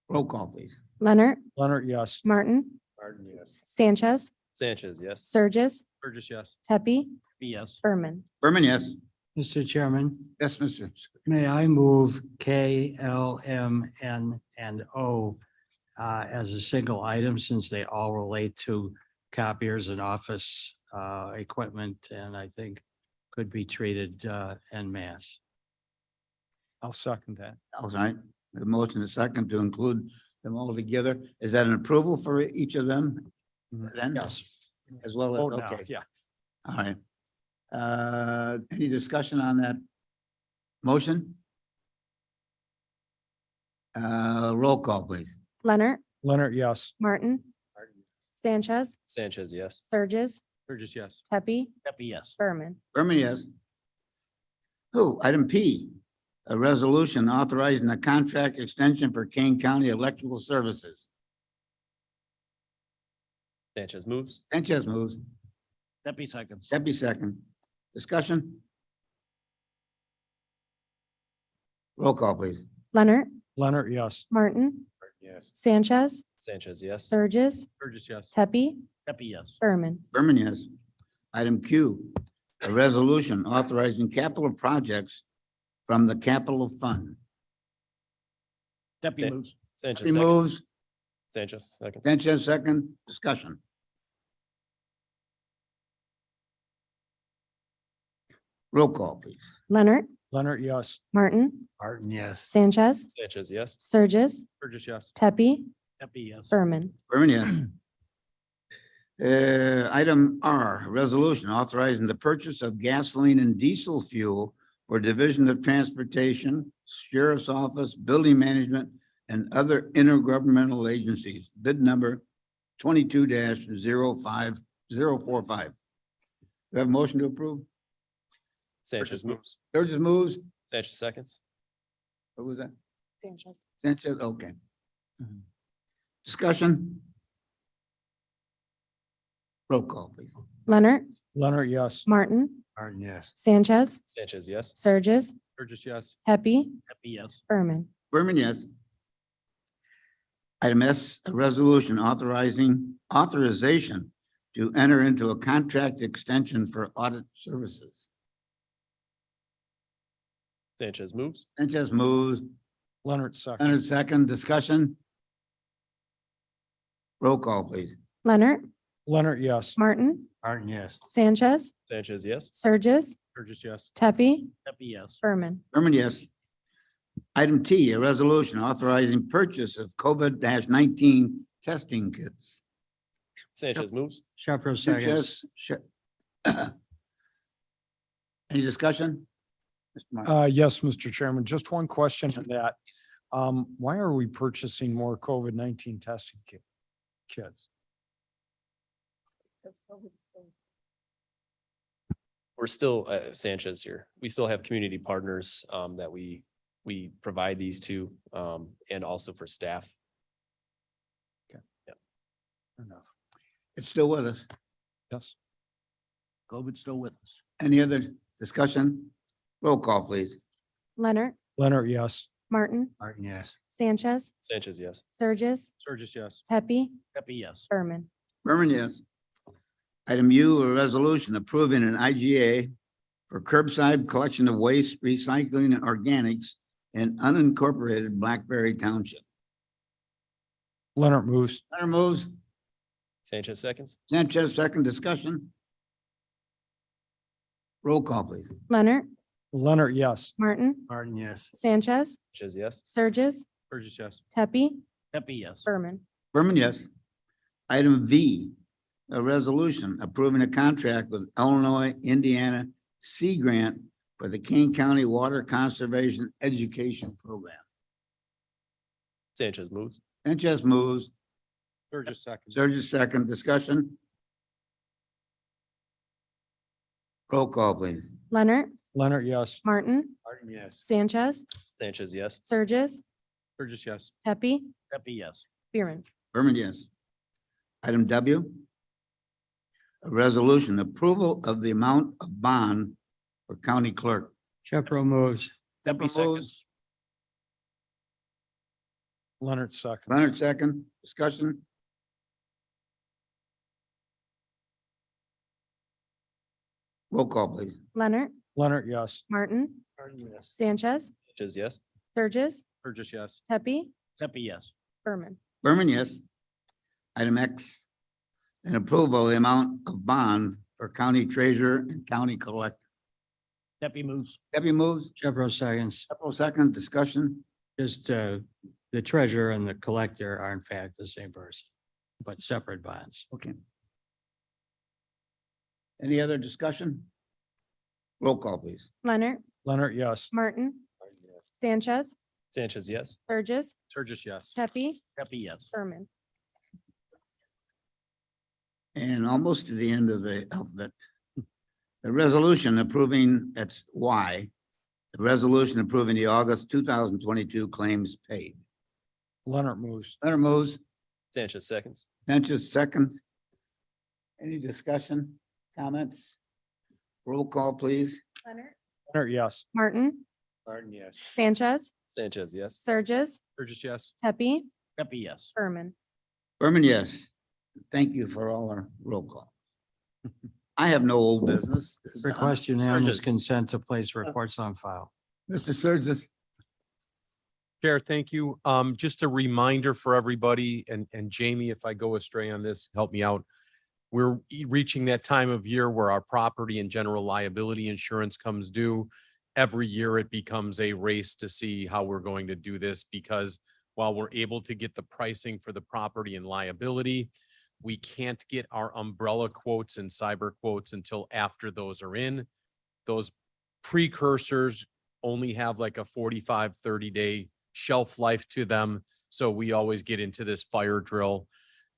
Roll call, please. Leonard, Leonard, yes. Martin, Martin, yes. Sanchez, Sanchez, yes. Surges, Surges, yes. Pepe, Pepe, yes. Berman. Berman, yes. Mr. Chairman, Yes, Mr. may I move K, L, M, N, and O as a single item since they all relate to copiers and office equipment and I think could be treated en masse. I'll second that. All right. The motion is second to include them all together. Is that an approval for each of them? Then? Yes. As well as, Vote now, okay. yeah. All right. Any discussion on that motion? Roll call, please. Leonard, Leonard, yes. Martin, Sanchez, Sanchez, yes. Surges, Surges, yes. Pepe, Pepe, yes. Berman. Berman, yes. Oh, item P, a resolution authorizing a contract extension for Kane County Electrical Services. Sanchez moves. Sanchez moves. Pepe seconds. Deputy second. Discussion? Roll call, please. Leonard, Leonard, yes. Martin, Yes. Sanchez, Sanchez, yes. Surges, Surges, yes. Pepe, Pepe, yes. Berman. Berman, yes. Item Q, a resolution authorizing capital projects from the capital fund. Pepe Pe- moves. Sanchez He seconds. moves. Sanchez, second. Sanchez second. Discussion. Roll call, please. Leonard, Leonard, yes. Martin, Martin, yes. Sanchez, Sanchez, yes. Surges, Surges, yes. Pepe, Pepe, yes. Berman. Berman, yes. Item R, resolution authorizing the purchase of gasoline and diesel fuel for Division of Transportation, Sheriff's Office, Building Management, and other intergovernmental agencies. Bid number 22-05045. Do you have a motion to approve? Sanchez moves. Sturgis moves. Sanchez seconds. What was that? Sanchez. Sanchez, okay. Discussion? Roll call, please. Leonard, Leonard, yes. Martin, Martin, yes. Sanchez, Sanchez, yes. Surges, Surges, yes. Pepe, Pepe, yes. Berman. Berman, yes. Item S, a resolution authorization to enter into a contract extension for audit services. Sanchez moves. Sanchez moves. Leonard, second. Leonard second. Discussion? Roll call, please. Leonard, Leonard, yes. Martin, Martin, yes. Sanchez, Sanchez, yes. Surges, Surges, yes. Pepe, Pepe, yes. Berman. Berman, yes. Item T, a resolution authorizing purchase of COVID-19 testing kits. Sanchez moves. Shepard seconds. Any discussion? Mr. Martin? Yes, Mr. Chairman, just one question on that. Why are we purchasing more COVID-19 testing kits? We're still, Sanchez here. We still have community partners that we provide these to and also for staff. Enough. It's still with us. Yes. COVID's still with us. Any other discussion? Roll call, please. Leonard, Leonard, yes. Martin, Martin, yes. Sanchez, Sanchez, yes. Surges, Surges, yes. Pepe, Pepe, yes. Berman. Berman, yes. Item U, a resolution approving an IGA for curbside collection of waste, recycling, and organics in unincorporated Blackberry Township. Leonard moves. Leonard moves. Sanchez seconds. Sanchez, second. Discussion. Roll call, please. Leonard, Leonard, yes. Martin, Martin, yes. Sanchez, Sanchez, yes. Surges, Burgess, yes. Pepe, Pepe, yes. Berman. Berman, yes. Item V, a resolution approving a contract with Illinois, Indiana Sea Grant for the King County Water Conservation Education Program. Sanchez moves. Sanchez moves, Burgess second. Surge's second, discussion. Roll call, please. Leonard, Leonard, yes. Martin, Martin, yes. Sanchez, Sanchez, yes. Surges, Burgess, yes. Pepe, Pepe, yes. Berman. Berman, yes. Item W, a resolution approval of the amount of bond for county clerk. Shepro moves. Pepe moves. seconds. Leonard, second. Leonard, second, discussion. Roll call, please. Leonard, Leonard, yes. Martin, Martin, yes. Sanchez, Sanchez, yes. Surges, Burgess, yes. Pepe, Pepe, yes. Berman. Berman, yes. Item X, an approval of the amount of bond for county treasurer and county collector. Pepe moves. Debbie moves, Shepro seconds. Pepperell second, discussion. Just, the treasurer and the collector are in fact the same person, but separate bonds. Okay. Any other discussion? Roll call, please. Leonard, Leonard, yes. Martin, Sanchez, Sanchez, yes. Surges, Burgess, yes. Pepe, Pepe, yes. Berman. And almost to the end of the alphabet. The resolution approving, that's Y, the resolution approving the August two thousand twenty-two claims paid. Leonard moves. Leonard moves, Sanchez seconds. Sanchez seconds. Any discussion, comments? Roll call, please. Leonard, Leonard, yes. Martin, Martin, yes. Sanchez, Sanchez, yes. Surges, Burgess, yes. Pepe, Pepe, yes. Berman. Berman, yes. Thank you for all our roll call. I have no old business. Request unanimous Surges. consent to place reports on file. Mr. Surges. Chair, thank you. Just a reminder for everybody, and Jamie, if I go astray on this, help me out. We're reaching that time of year where our property and general liability insurance comes due. Every year it becomes a race to see how we're going to do this, because while we're able to get the pricing for the property and liability, we can't get our umbrella quotes and cyber quotes until after those are in. Those precursors only have like a 45, 30-day shelf life to them. So we always get into this fire drill.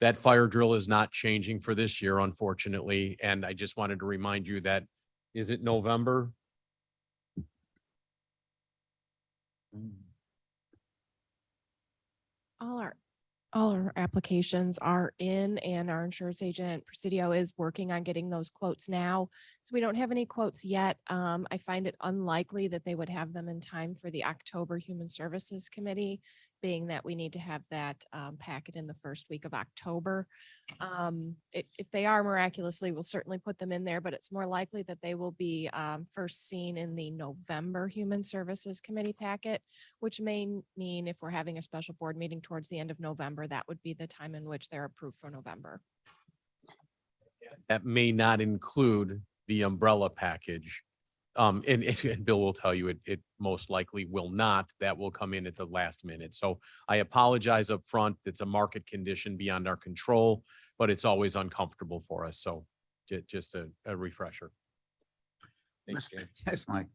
That fire drill is not changing for this year, unfortunately. And I just wanted to remind you that, is it November? All our applications are in, and our insurance agent Presidio is working on getting those quotes now. So we don't have any quotes yet. I find it unlikely that they would have them in time for the October Human Services Committee, being that we need to have that packet in the first week of October. If they are miraculously, we'll certainly put them in there, but it's more likely that they will be first seen in the November Human Services Committee packet, which may mean if we're having a special board meeting towards the end of November, that would be the time in which they're approved for November. That may not include the umbrella package. And Bill will tell you it most likely will not. That will come in at the last minute. So I apologize up front. It's a market condition beyond our control, but it's always uncomfortable for us. So just a refresher. Thanks, James. Yes, Mike.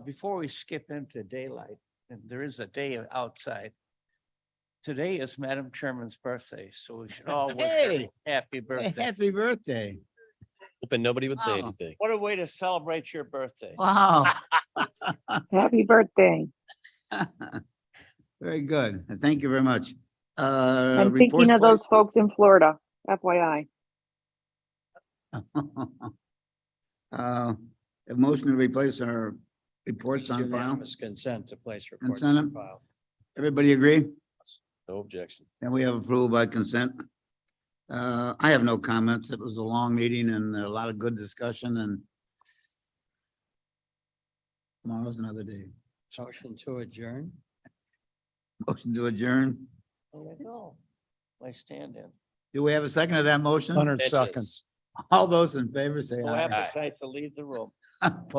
Before we skip into daylight, and there is a day outside. Today is Madam Chairman's birthday, so we should all wish her Hey. happy birthday. Happy birthday. Hoping nobody would say Wow. anything. What a way to celebrate your birthday. Wow. Happy birthday. Very good. Thank you very much. I'm reports, thinking of those please. folks in Florida, FYI. A motion to replace our reports on file. Unanimous consent to place reports Consent. on file. Everybody agree? No objection. Then we have approval by consent. I have no comments. It was a long meeting and a lot of good discussion, and tomorrow's another day. Motion to adjourn. Motion to adjourn. There you go. My stand-in. Do we have a second of that motion? Leonard, Bitches. seconds. All those in favor say No aye. appetite to leave the room. Opposed?